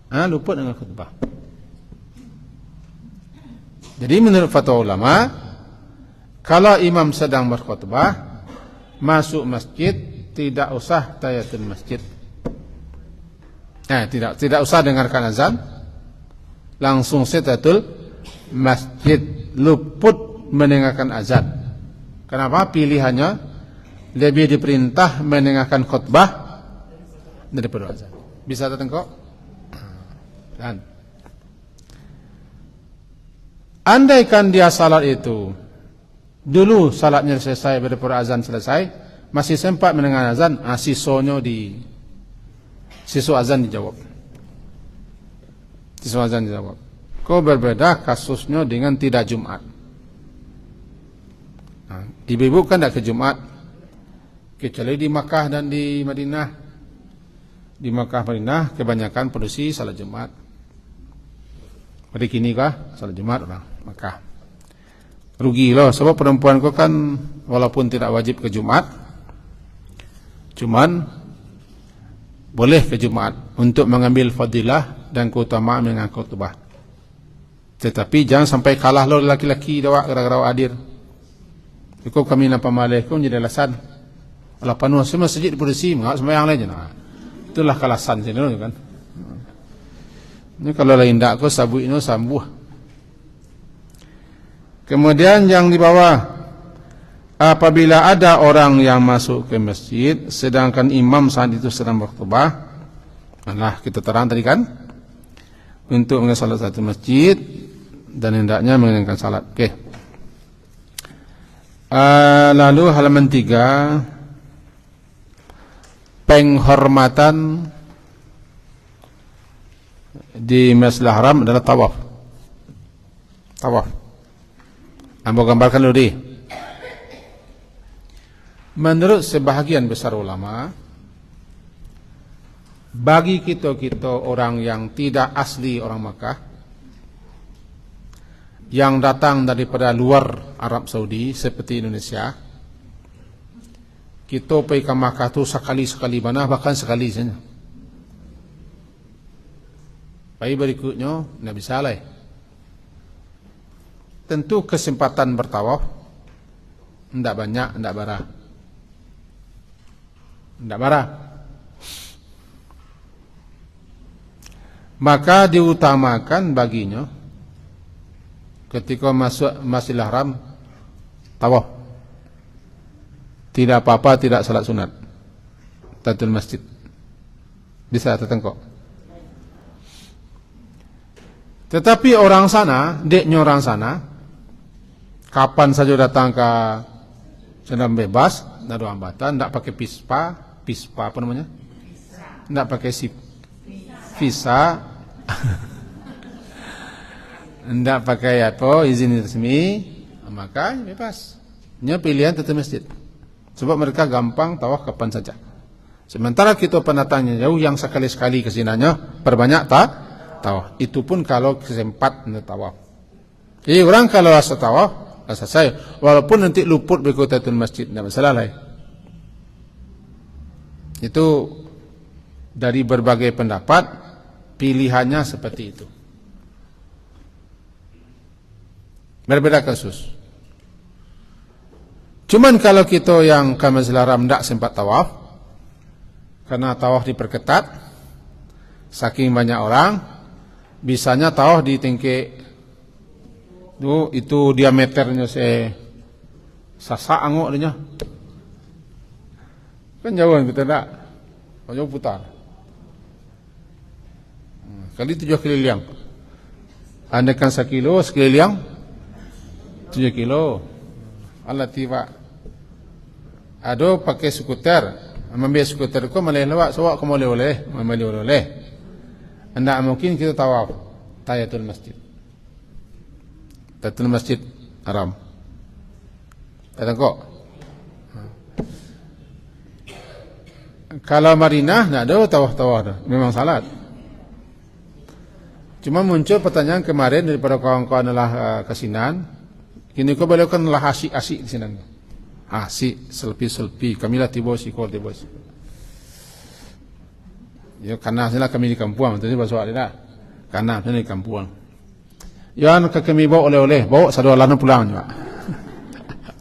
Luput dengan khutbah. Jadi menurut fatwa ulama, kalau imam sedang berkhutbah, masuk masjid tidak usah tahiyatul masjid. Tidak usah dengarkan azan, langsung tahiyatul masjid, luput mendengarkan azan. Kenapa? Pilihannya lebih diperintah mendengarkan khutbah daripada azan. Bisa tertengok? Dan andaikan dia salat itu dulu, salatnya selesai daripada azan selesai, masih sempat mendengar azan, siswa azan dijawab. Siswa azan dijawab. Kau berbeda kasusnya dengan tidak Jumat. Ibu-ibu kan tidak ke Jumat, kecuali di Makkah dan di Madinah. Di Makkah Madinah kebanyakan produksi salat Jumat. Pada kini kah salat Jumat orang Makkah. Rugi loh, sebab perempuan kau kan walaupun tidak wajib ke Jumat, cuman boleh ke Jumat untuk mengambil fadilah dan keutamaan dengan khutbah. Tetapi jangan sampai kalah lo laki-laki dawak gara-gara hadir. Ikut kami nampak malih kau jadi alasan. Allah penuh semua masjid produksi, mengapa sembahyang lain je. Itulah kalasan sini kan. Ini kalau lain tak kau sabu ini sambuh. Kemudian yang di bawah, apabila ada orang yang masuk ke masjid sedangkan imam saat itu sedang berkhutbah, kita terang tadi kan, untuk mengenai salat satu masjid dan hendaknya mengenaikan salat. Okey. Lalu halaman 3, penghormatan di Masjidil Haram adalah tawaf. Tawaf. Ambo gambarkan dulu di. Menurut sebahagian besar ulama, bagi kita orang yang tidak asli orang Makkah, yang datang daripada luar Arab Saudi seperti Indonesia, kita pergi ke Makkah tu sekali-sekali mana, bahkan sekali saja. Pergi berikutnya tidak bisa lah. Tentu kesempatan bertawaf tidak banyak, tidak barah. Tidak barah. Maka diutamakan baginya ketika masuk Masjidil Haram tawaf. Tidak apa-apa, tidak salat sunat. Tahiyatul masjid. Bisa tertengok. Tetapi orang sana, deknya orang sana, kapan saja datang ke sedang bebas, tidak ada hambatan, tidak pakai pispa apa namanya? Tidak pakai visa, tidak pakai izin resmi, maka bebas. Ini pilihan tahiyatul masjid. Sebab mereka gampang tawaf kapan saja. Sementara kita pendatangnya jauh, yang sekali-sekali kesinanya perbanyak tawaf. Itu pun kalau kesempat tawaf. Jadi orang kalau rasa tawaf, rasa saya, walaupun nanti luput berikut tahiyatul masjid, tidak masalah lah. Itu dari berbagai pendapat, pilihannya seperti itu. Berbeda kasus. Cuman kalau kita yang ke Masjidil Haram tidak sempat tawaf, Karena tawaf diperketat, saking banyak orang, bisanya tawaf di tinggi itu diameternya sasak angok dia. Kan jauhan kita tak, jauh putar. Kali 7 keliling. Andakan 1 kilo sekeliling 7 kilo. Allah tiba. Ada pakai skuter. Ambil skuter ko malay lawak sawak ko boleh. Anda mungkin kita tawaf tahiyatul masjid. Tahiyatul masjid haram. Datang kok. Kalau Madinah enggak ada tawaf-tawaf dah. Memang salat. Cuma muncul pertanyaan kemarin daripada kawan-kawan adalah kesinan. Kini kau beliau kan lah asik-asik di sini. Asik, selfie. Kami lah tiba sikor. Ya karena sila kami di kampung, tadi bahasa dia. Karena kami di kampung. Ya kami bawa oleh-oleh, bawa satu lana pulang juga.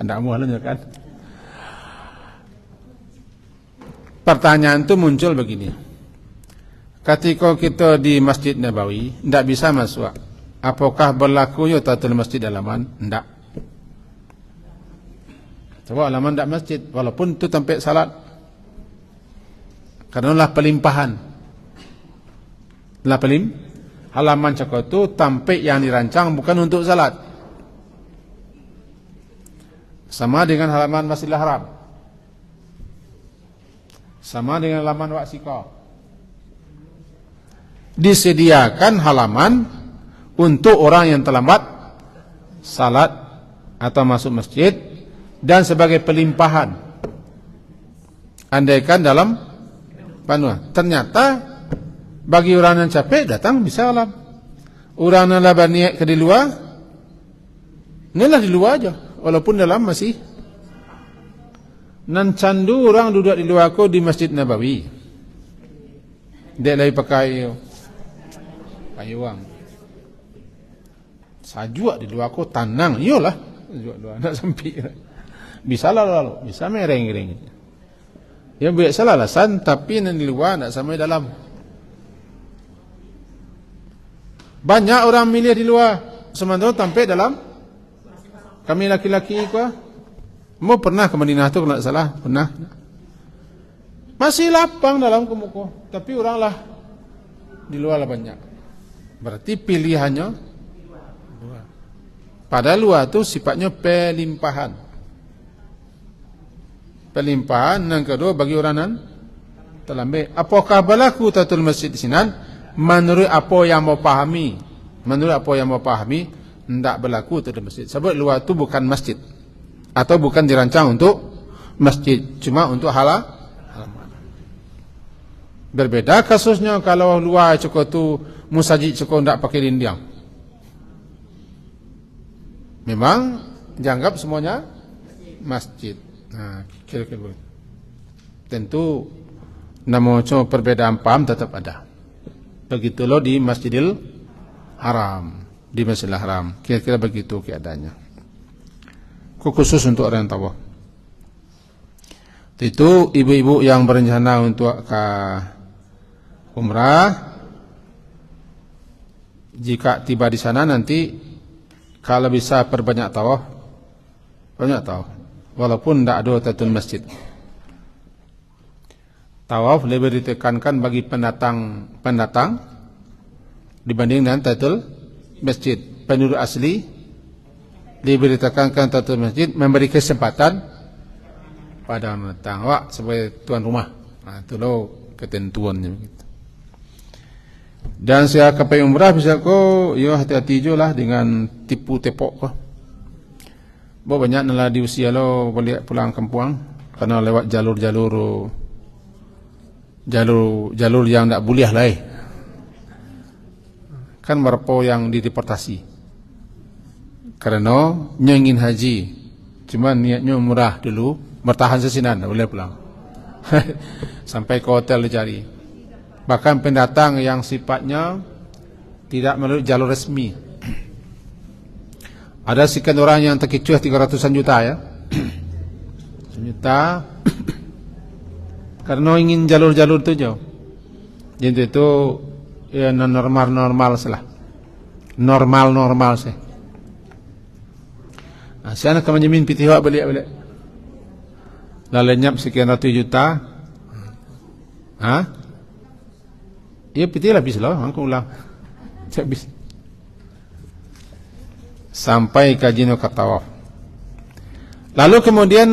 Anda mau halnya kan? Pertanyaan itu muncul begini. Ketika kita di Masjid Nabawi, tidak bisa masuk. Apakah berlaku ya tatul masjid halaman? Tidak. Coba halaman tidak masjid, walaupun itu tempat salat. Karena lah pelimpahan. Lah halaman cakap itu tempat yang dirancang bukan untuk salat. Sama dengan halaman Masjidil Haram. Sama dengan halaman Wak Sika. Disediakan halaman untuk orang yang terlambat salat atau masuk masjid dan sebagai pelimpahan. Andaikan dalam panuan, ternyata bagi orang yang capek datang bisa alam. Orang yang labah niat ke di luar, inilah di luar aja, walaupun dalam masih. Nan candu orang duduk di luar ko di Masjid Nabawi. Dia lagi pakai payuang. Sajuak di luar ko tanang, iyalah. Sajuak luar nak sempit. Bisa lalu, bisa mereng-reng. Ya biasa alasan, tapi yang di luar nak sama dalam. Banyak orang milih di luar, sementara tampil dalam. Kami laki-laki ko, mau pernah ke Madinah tu kalau tak salah, pernah. Masih lapang dalam kemuku, tapi orang lah di luar lah banyak. Berarti pilihannya luar. Pada luar tu sifatnya pelimpahan. Pelimpahan yang kedua bagi orang nan terlambat. Apakah berlaku tatul masjid di sini? Menurut apa yang mau pahami, tidak berlaku tatul masjid. Sebab luar tu bukan masjid atau bukan dirancang untuk masjid, cuma untuk halaman. Berbeda kasusnya kalau luar cukup tu musajid cukup tidak pakai dinding. Memang dianggap semuanya masjid. Nah, kira-kira tentu namun cuma perbedaan paham tetap ada. Begitulah di Masjidil Haram, di Masjidil Haram. Kira-kira begitu keadaannya. Khusus untuk orang tawaf. Itu ibu-ibu yang berencana untuk ke umrah, jika tiba di sana nanti kalau bisa perbanyak tawaf, walaupun tidak ada tahiyatul masjid. Tawaf lebih ditekankan bagi pendatang dibanding dengan tahiyatul masjid. Penduduk asli lebih ditekankan tahiyatul masjid, memberi kesempatan pada orang datang. Wak sebagai tuan rumah. Nah, itu loh ketentuannya begitu. Dan saya kapai umrah bisa ko, yo hati-hati jo lah dengan tipu tepok ko. Banyak nala di usia lo balik pulang kampung karena lewat jalur yang tak boleh lah. Kan berapa yang dideportasi karena ingin haji, cuma niatnya umrah dulu, bertahan sesinan, tak boleh pulang. Sampai ke hotel dicari. Bahkan pendatang yang sifatnya tidak melalui jalur resmi. Ada sekian orang yang terkecoh 300-an juta ya. 1 juta Karena ingin jalur-jalur tu jauh. Jadi itu ya normal salah. Normal sih. Nah, saya nak menjamin pitih awak balik. Lah lenyap sekian ratus juta. Ya pitih habis lah, aku ulang. Habis. Sampai kaji no katawaf. Lalu kemudian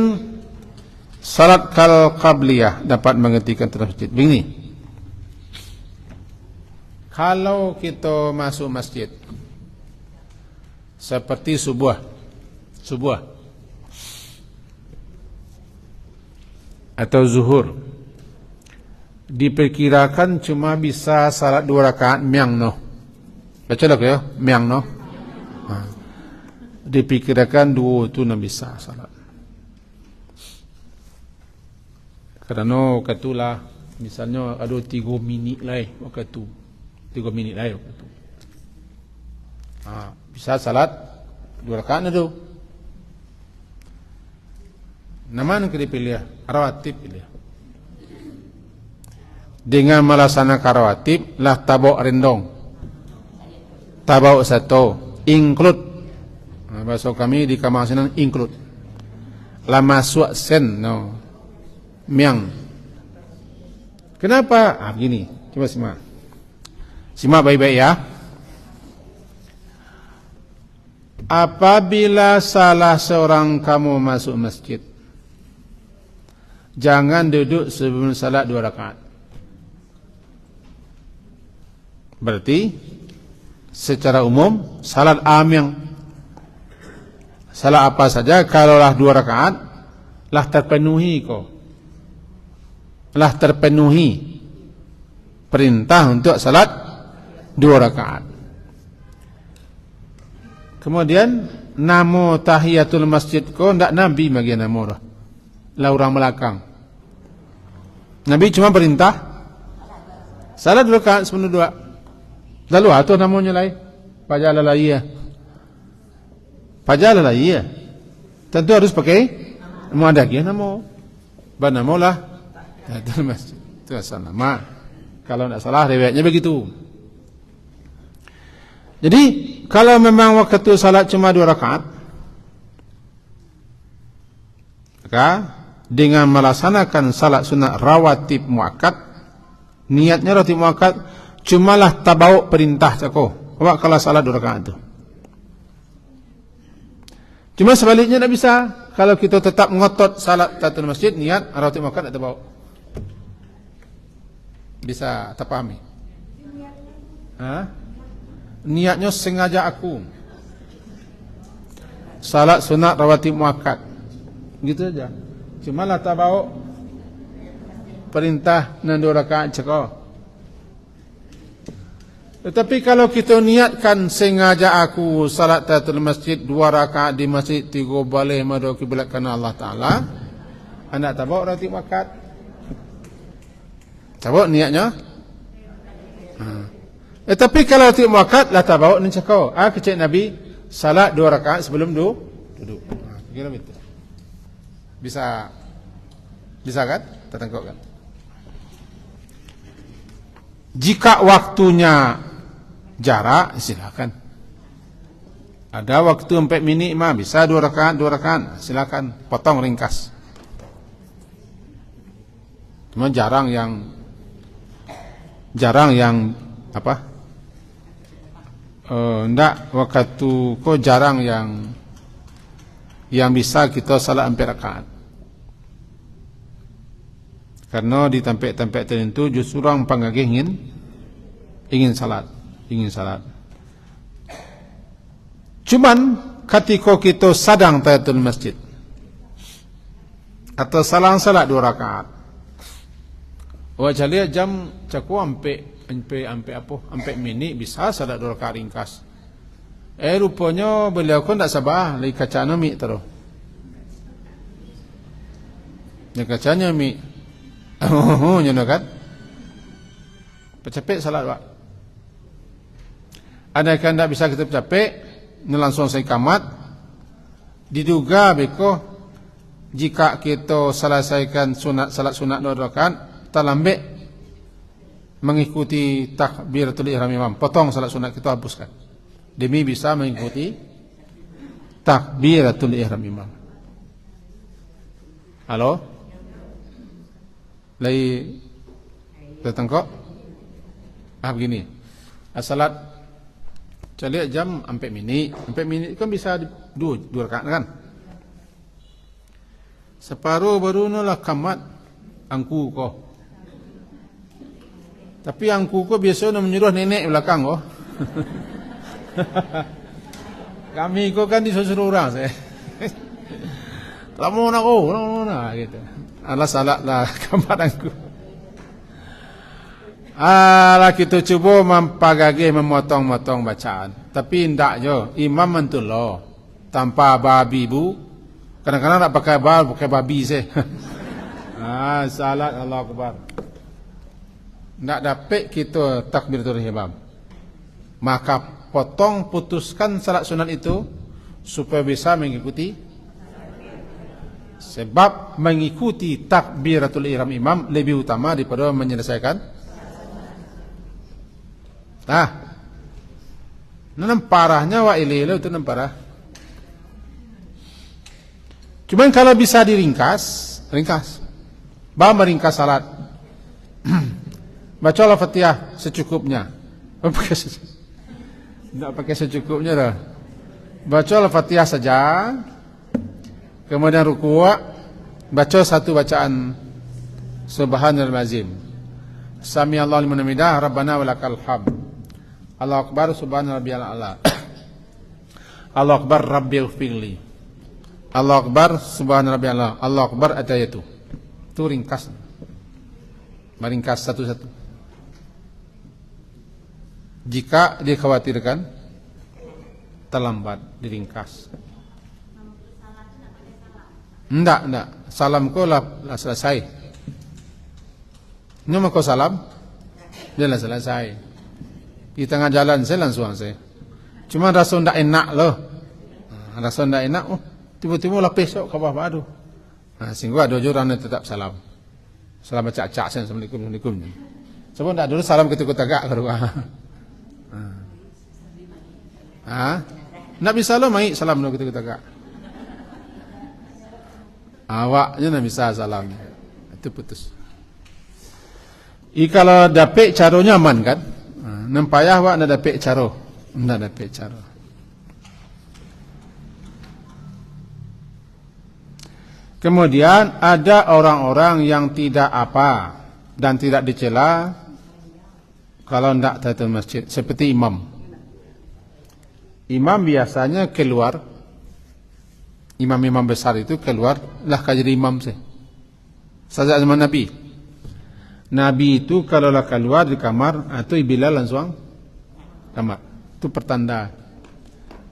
salat kal qabliyah dapat menghentikan terus masjid. Begini. Kalau kita masuk masjid seperti subuh atau zuhur, diperkirakan cuma bisa salat 2 rakaat miang no. Baca lagi ya, miang no. Diperkirakan 2 tu nak bisa salat. Kerana katulah misalnya ada 3 minit lah waktu tu. 3 minit lah waktu tu. Bisa salat 2 rakaat tu. Nama nak dipilih rawatib pilih. Dengan melaksanakan rawatib lah tabok rendong. Tabok satu include. Bahasa kami di kamar senang include. Lah masuk sen no. Miang. Kenapa? Begini. Coba simak. Simak baik-baik ya. Apabila salah seorang kamu masuk masjid, jangan duduk sebelum salat 2 rakaat. Berarti secara umum salat amyang, salat apa saja kalaulah 2 rakaat lah terpenuhi kau. Lah terpenuhi perintah untuk salat 2 rakaat. Kemudian nama tahiyatul masjid ko ndak Nabi bagi nama dah. Lah orang belakang. Nabi cuma perintah salat 2 rakaat sebelum 2. Lalu atau namanya lain. Pajalalaiya. Pajalalaiya. Tentu harus pakai nama ada lagi nama. Nama lah tahiyatul masjid. Itu asal nama. Kalau tidak salah riwayatnya begitu. Jadi kalau memang waktu salat cuma 2 rakaat, maka dengan melaksanakan salat sunat rawatib muakkad, niatnya rawatib muakkad cumalah tabau perintah cako. Awak kalau salat 2 rakaat itu. Cuma sebaliknya tidak bisa. Kalau kita tetap ngotot salat tahiyatul masjid, niat rawatib muakkad tidak tabau. Bisa terpahami? Niatnya sengaja aku salat sunat rawatib muakkad, gitu aja. Cuma lah tak bawa perintah nan 2 rakaat cakap. Tetapi kalau kita niatkan sengaja aku salat tahiyatul masjid 2 rakaat di masjid 3 balik madhab kiblat kana Allah Taala, anda tak bawa rawatib muakkad. Tak bawa niatnya. Tapi kalau rawatib muakkad lah tak bawa ni cakap. Kecik Nabi salat 2 rakaat sebelum duduk. Kira betul. Bisa kan? Tertangkap kan? Jika waktunya jarak, silakan. Ada waktu 4 minit mah bisa 2 rakaat, silakan. Potong ringkas. Cuma jarang yang apa? Ndak waktu kok jarang yang bisa kita salat 4 rakaat. Karena di tempat-tempat tertentu justru orang panggil ingin salat. Cuman ketika kita sedang tahiyatul masjid atau salat 2 rakaat, wajah lihat jam cakup ampe minit bisa salat 2 rakaat ringkas. Rupanya beliau pun tak sabar lagi kacanya mi terus. Dia kacanya mi. Nyono kan? Pecapek salat pak. Ada kan tak bisa kita pecapek, ni langsung saya kamat. Diduga beko jika kita selesaikan salat sunat 2 rakaat terlambat mengikuti takbiratul ihram imam, potong salat sunat kita, hapuskan demi bisa mengikuti takbiratul ihram imam. Halo? Lagi datang kok? Begini. Salat calik jam 4 minit kan bisa 2 rakaat kan? Separuh baru lah kamat angku ko. Tapi angku ko biasa menyuruh nenek belakang ko. Kami ko kan disuruh orang saya. Lama nak gitu. Alah salah lah kamat angku. Alah kita cuba mempagagih memotong-motong bacaan. Tapi ndak jo, imam mentullah tanpa babi bu. Kadang-kadang nak pakai babi sih. Salat Allah Akbar. Ndak dapat kita takbiratul ihram. Maka putuskan salat sunat itu supaya bisa mengikuti. Sebab mengikuti takbiratul ihram imam lebih utama daripada menyelesaikan. Nanam parahnya wa ilaihi itu parah. Cuman kalau bisa ringkas. Meringkas salat. Baca Al-Fatihah secukupnya. Tidak pakai secukupnya dah. Baca Al-Fatihah saja. Kemudian ruku', baca satu bacaan Subhanal Azim. Sami Allahu liman hamidah, Rabbana walakal hamd. Allahu Akbar, Subhana rabbiyal a'la. Allahu Akbar, Rabbighfirli. Allahu Akbar, Subhana rabbiyal a'la. Allahu Akbar, atayatu. Itu ringkas. Meringkas satu-satu. Jika dikhawatirkan terlambat, diringkas. Enggak. Salam ko lah selesai. Nyuma ko salam, dia lah selesai. Di tengah jalan saya langsung saya. Cuma rasa ndak enak loh. Rasa ndak enak, tiba-tiba lah besok ke bawah aduh. Sehingga ada orang yang tetap salam. Salam acak-acak saya, Assalamualaikum. Sebab ndak dulu salam ketika tegak ke rumah. Nak bisa lo mai salam lo ketika tegak. Awaknya nak bisa salam. Itu putus. Kalau dapat caranya aman kan? Nempayah awak nak dapat cara. Nak dapat cara. Kemudian ada orang-orang yang tidak apa dan tidak dicela kalau tidak tahiyatul masjid, seperti imam. Imam biasanya keluar, imam-imam besar itu keluar lah jadi imam sih. Sejak zaman Nabi. Nabi itu kalau lah keluar di kamar, itu Bilal langsung kamar. Itu pertanda.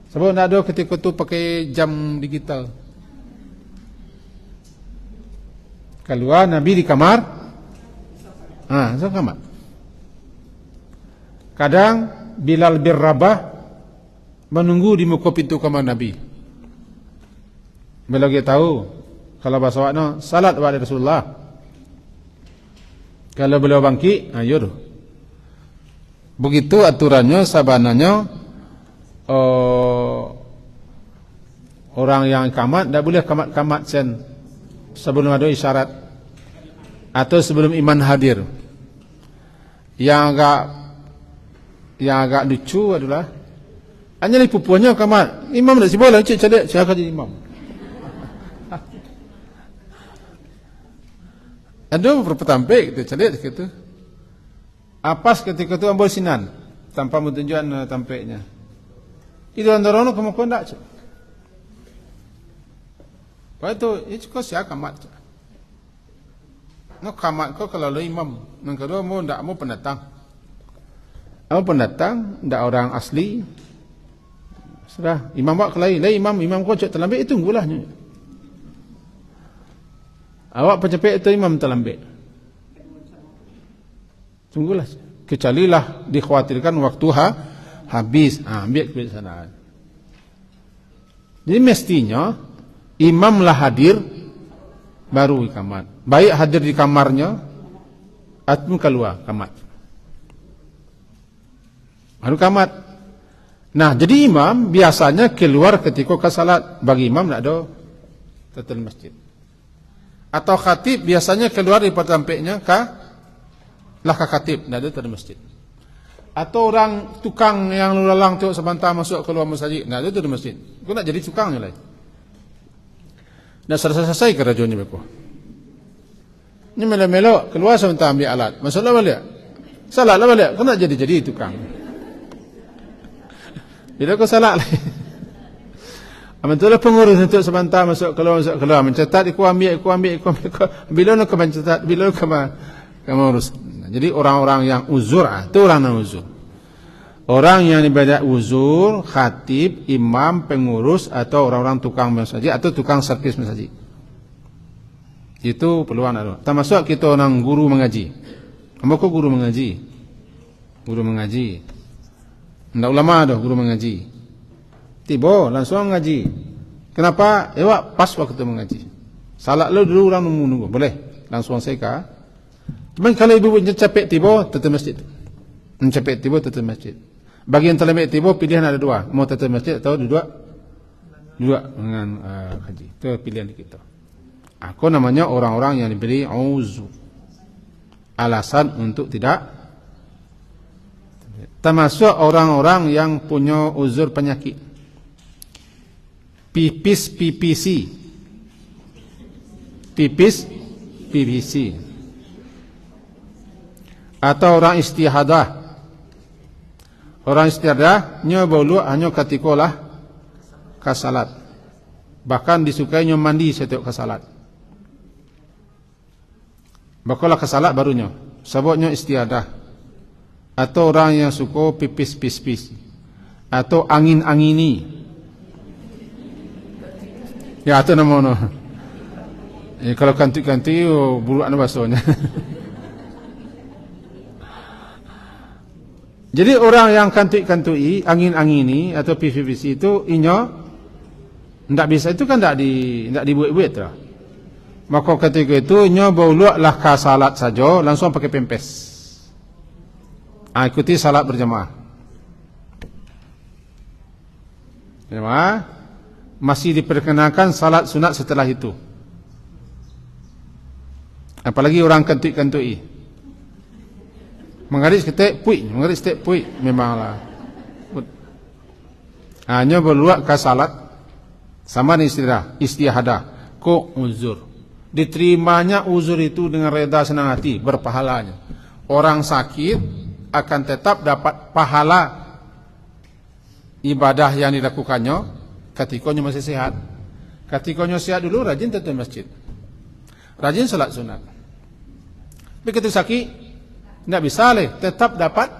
Sebab tidak ada ketika itu pakai jam digital. Keluar Nabi di kamar, langsung kamar. Kadang Bilal bin Rabah menunggu di muka pintu kamar Nabi. Bila kita tahu kalau bahasa wakna salat kepada Rasulullah. Kalau beliau bangkit, ayo. Begitu aturannya, sabananya orang yang kamat tidak boleh kamat sen sebelum ada isyarat atau sebelum iman hadir. Yang agak lucu adalah hanya li pupuannya kamat. Imam tak boleh cik cadet saya akan jadi imam. Ada beberapa tampik kita cadet gitu. Apas ketika itu ambil sinan tanpa menunjukkan tampiknya. Itu antara orang kamu kau tak. Lepas itu kau siapa kamat. No kamat kau kalau lo imam. Yang kedua mau tak mau pendatang. Mau pendatang, tak orang asli. Sudah imam buat kelai, imam kau cek terlambat itu tunggulah. Awak pecepek itu imam terlambat. Tunggulah. Kecuali lah dikhawatirkan waktu habis. Ambil kebiasaan. Jadi mestinya imamlah hadir baru ikamat. Baik hadir di kamarnya atau keluar kamat. Baru kamat. Nah, jadi imam biasanya keluar ketika ke salat. Bagi imam tak ada tatul masjid. Atau khatib biasanya keluar di tampeknya ke khatib, tak ada tatul masjid. Atau orang tukang yang lalu lalang tu sebentar masuk keluar masjid, tak ada tatul masjid. Kau nak jadi tukangnya lah. Dah selesai kerajaan ni mereka. Ni melo-melo keluar sebentar ambil alat. Masuklah balik. Salatlah balik. Kau nak jadi tukang. Bila kau salat lah. Itulah pengurus untuk sebentar masuk keluar mencatat, aku ambil. Bila nak mencatat, bila nak mengurus. Jadi orang-orang yang uzur, itu orang yang uzur. Orang yang ibadat uzur, khatib, imam, pengurus atau orang-orang tukang masjid atau tukang servis masjid. Itu peluang ada. Termasuk kita orang guru mengaji. Apa guru mengaji? Guru mengaji. Ndak ulama dah guru mengaji. Tiba langsung mengaji. Kenapa? Awak pas waktu mengaji. Salat lu dulu orang nunggu. Boleh. Langsung seka. Cuma kalau ibu capek tiba tetap masjid. Capek tiba tetap masjid. Bagi yang terlebih tiba pilihan ada dua. Mau tetap masjid atau dua dengan haji. Itu pilihan kita. Aku namanya orang-orang yang diberi uzur. Alasan untuk tidak. Termasuk orang-orang yang punya uzur penyakit. Pipis PPC. Pipis PPC. Atau orang istihadah. Orang istihadah nyo bolu hanya katikolah kasalat. Bahkan disukai nyo mandi setiap kasalat. Bakolah kasalat barunya. Sebabnya istihadah. Atau orang yang suka pipis. Atau angin-angini. Ya, itu nama. Kalau kanti-kanti, buruan bahasanya. Jadi orang yang kanti-kantui, angin-angini atau PVC itu inyo ndak bisa, itu kan ndak dibuat-buat lah. Maka ketika itu inyo baululah ke salat saja, langsung pakai pempes. Ikuti salat berjamaah. Jamaah masih diperkenalkan salat sunat setelah itu. Apalagi orang kentui. Mengaris ketek puik, memanglah. Hanya berluak ke salat sama istihadah, ko uzur. Diterimanya uzur itu dengan reda senang hati, berpahalanya. Orang sakit akan tetap dapat pahala ibadah yang dilakukannya ketikanya masih sehat. Ketikanya sehat dulu rajin tetap masjid. Rajin salat sunat. Begitu sakit, tidak bisa leh, tetap dapat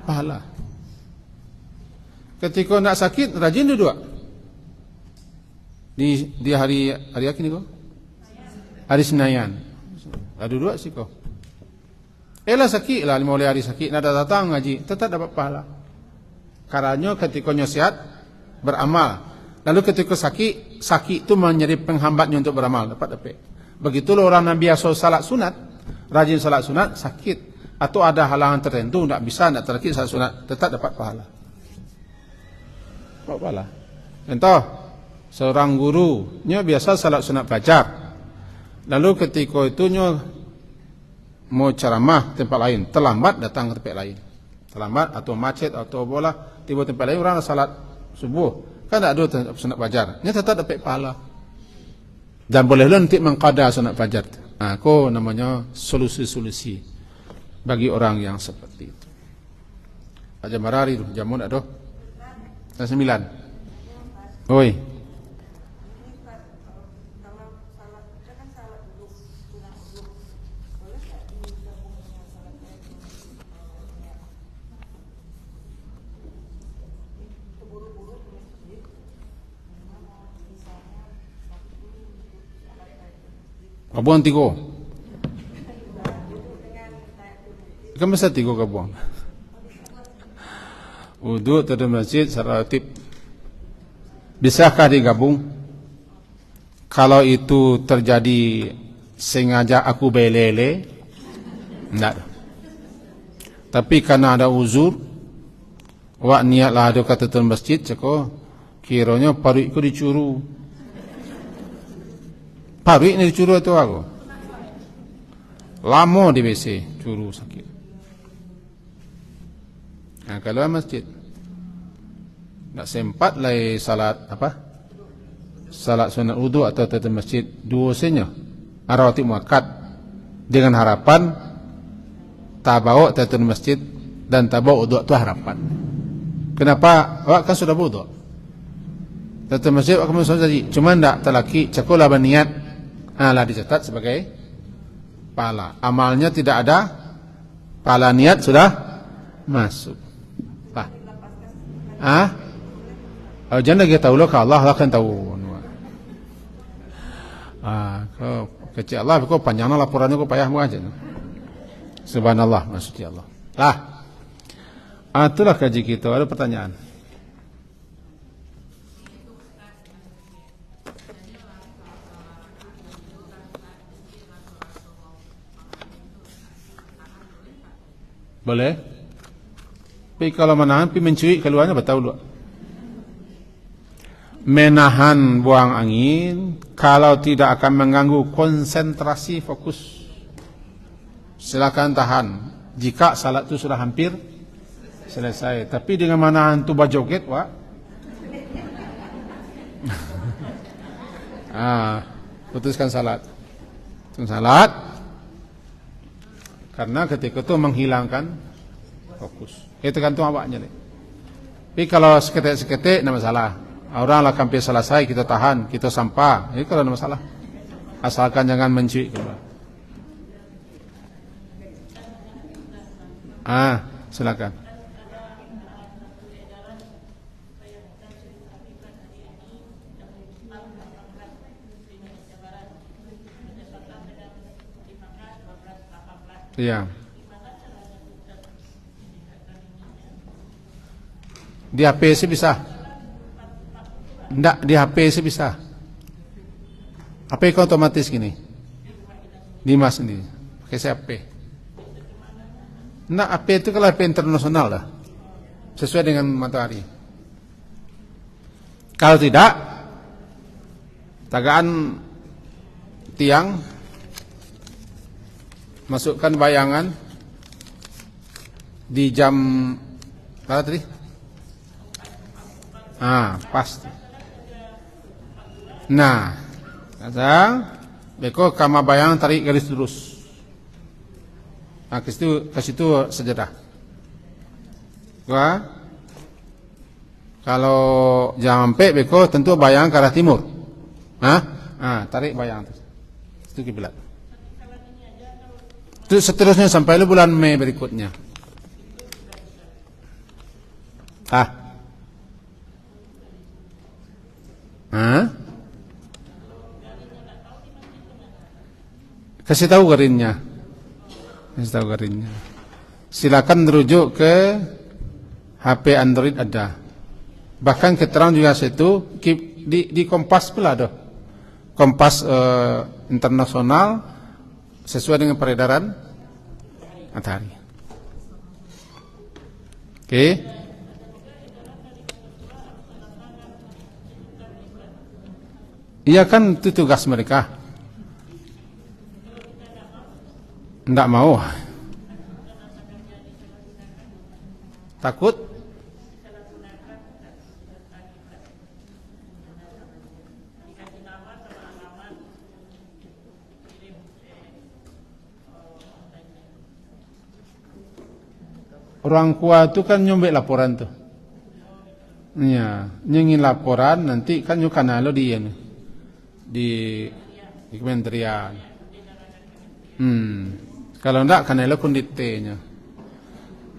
pahala. Ketika nak sakit, rajin duduk. Di hari apa ni kau? Hari Senayan. Duduk sih kau. Elah sakit lah, mulai hari sakit, nak datang ngaji, tetap dapat pahala. Karena ketikanya sehat, beramal. Lalu ketika sakit itu menjadi penghambatnya untuk beramal, dapat. Begitulah orang yang biasa salat sunat, rajin salat sunat, sakit atau ada halangan tertentu, tidak bisa, tidak terkait salat sunat, tetap dapat pahala. Dapat pahala. Contoh, seorang gurunya biasa salat sunat fajar. Lalu ketika itu mau ceramah tempat lain, terlambat datang ke tempat lain. Terlambat atau macet atau bola, tiba tempat lain orang salat subuh. Kan tak ada sunat fajar. Ini tetap dapat pahala. Dan bolehlah nanti mengqada sunat fajar. Aku namanya solusi-solusi bagi orang yang seperti itu. Aja marari tu, jamun ada. Dan 9. Oi. Kabuang 3. Kan masa 3 kabuang. Wuduk terhadap masjid secara ratib. Bisakah digabung? Kalau itu terjadi sengaja aku belele, enggak. Tapi karena ada uzur, wak niatlah ada kata tuan masjid, ceko kiranya paruikku dicuru. Paruik ni dicuru itu aku. Lama di WC, curu sakit. Nah, kalau masjid tak sempat lagi salat apa? Salat sunat wudu atau tahiyatul masjid dosanya arawati muakkad dengan harapan tak bawa tahiyatul masjid dan tak bawa wudu itu harapan. Kenapa? Awak kan sudah wudu. Tahiyatul masjid awak kamu sudah jadi. Cuma tak terlaki cakulah berniat, lah dicatat sebagai pahala. Amalnya tidak ada, pahala niat sudah masuk. Jangan lagi tahu loh, Allah akan tahu. Kau kecil Allah, kau panjangnya laporannya kau payahmu aja. Subhanallah, maksudnya Allah. Itulah kaji kita. Ada pertanyaan? Boleh? Tapi kalau menahan, tapi mencuri keluarnya betul dulu. Menahan buang angin kalau tidak akan mengganggu konsentrasi fokus, silakan tahan. Jika salat itu sudah hampir selesai. Tapi dengan menahan tu bajoget, wak. Putuskan salat. Salat karena ketika itu menghilangkan fokus. Itu kan tu awaknya nih. Tapi kalau seketik-seketik tidak masalah. Orang lah hampir selesai kita tahan, kita sampah. Itu kalau ada masalah. Asalkan jangan mencuri. Silakan. Iya. Di HP sih bisa. Enggak, di HP sih bisa. HP kau otomatis gini. Dimas sendiri. Pakai HP. Enggak, HP itu kalau HP internasional lah. Sesuai dengan matahari. Kalau tidak, tagaan tiang, masukkan bayangan di jam berapa tadi? Pasti. Nah, sekarang beko kama bayang tarik garis lurus. Ke situ sejadah. Kalau jam sampai beko tentu bayang ke arah timur. Tarik bayang itu kiblat. Itu seterusnya sampai bulan Mei berikutnya. Kasih tahu garinnya. Silakan merujuk ke HP Android ada. Bahkan keterangan juga situ di Kompas pula ada. Kompas internasional sesuai dengan peredaran matahari. Oke. Iya kan itu tugas mereka. Tidak mau. Takut? Orang kuat itu kan nyombek laporan tuh. Ya, nyengin laporan nanti kan yuk kanalo di kementerian. Kalau enggak kanalo konditenya.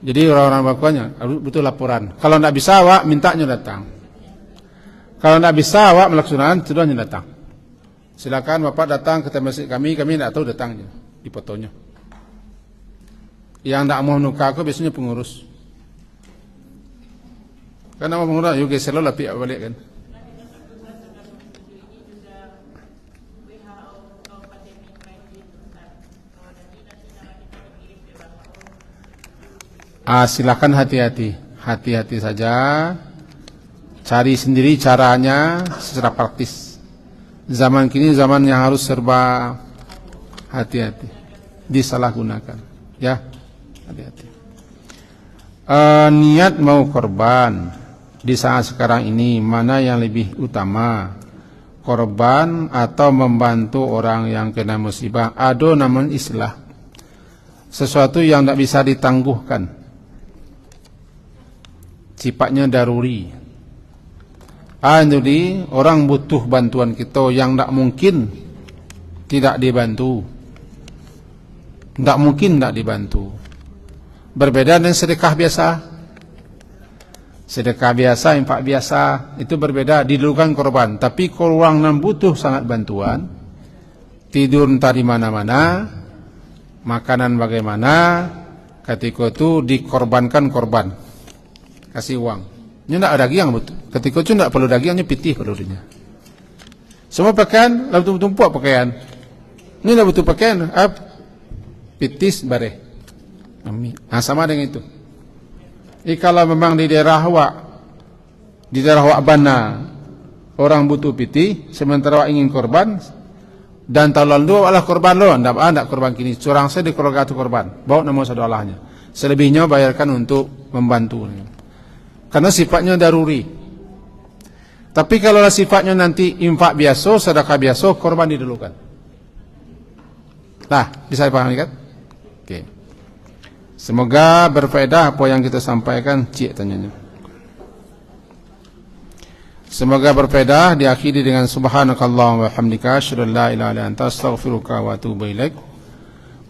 Jadi orang-orang bakuannya butuh laporan. Kalau enggak bisa awak mintanya datang. Kalau enggak bisa awak melaksanakan sudah datang. Silakan Bapak datang ke masjid kami enggak tahu datangnya di fotonya. Yang enggak mau nuka aku biasanya pengurus. Karena mau pengurus yuk geser lah pihak balik kan. Silakan hati-hati saja, cari sendiri caranya secara praktis. Zaman kini zaman yang harus serba hati-hati, disalahgunakan, ya, hati-hati. Niat mau korban di saat sekarang ini, mana yang lebih utama, korban atau membantu orang yang kena musibah? Ado namun istilah sesuatu yang tidak bisa ditangguhkan, sifatnya daruri. Jadi orang butuh bantuan kita yang tidak mungkin tidak dibantu, tidak mungkin tidak dibantu. Berbeda dengan sedekah biasa. Sedekah biasa, infak biasa itu berbeda, didulukan korban. Tapi kalau orang yang butuh sangat bantuan, tidur entah di mana-mana, makanan bagaimana, ketika itu dikorbankan korban, kasih uang. Ini tidak ada daging betul. Ketika itu tidak perlu dagingnya, pitih kalorinya. Semua pakaian, lalu tumpuk pakaian. Ini tidak butuh pakaian, pitis bare. Nah, sama dengan itu. Kalau memang di daerah wak bana orang butuh piti, sementara wak ingin korban, dan tahun lalu adalah korban lo, tidak korban kini. Curang saya di keluarga itu korban, bawa nama sadolahnya. Selebihnya bayarkan untuk membantu. Karena sifatnya daruri. Tapi kalau sifatnya nanti infak biasa, sedekah biasa, korban didulukan. Nah, bisa dipahami kan? Oke. Semoga berfaedah apa yang kita sampaikan. Cik tanyanya. Semoga berfaedah. Diakhiri dengan subhanakallahumma wa bihamdika asyhadu an la ilaha illa anta astaghfiruka wa atubu ilaik.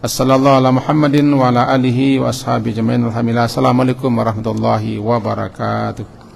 Wassallallahu ala Muhammadin wa ala alihi wa ashabihi jami'in. Alhamdulillah. Assalamualaikum warahmatullahi wabarakatuh.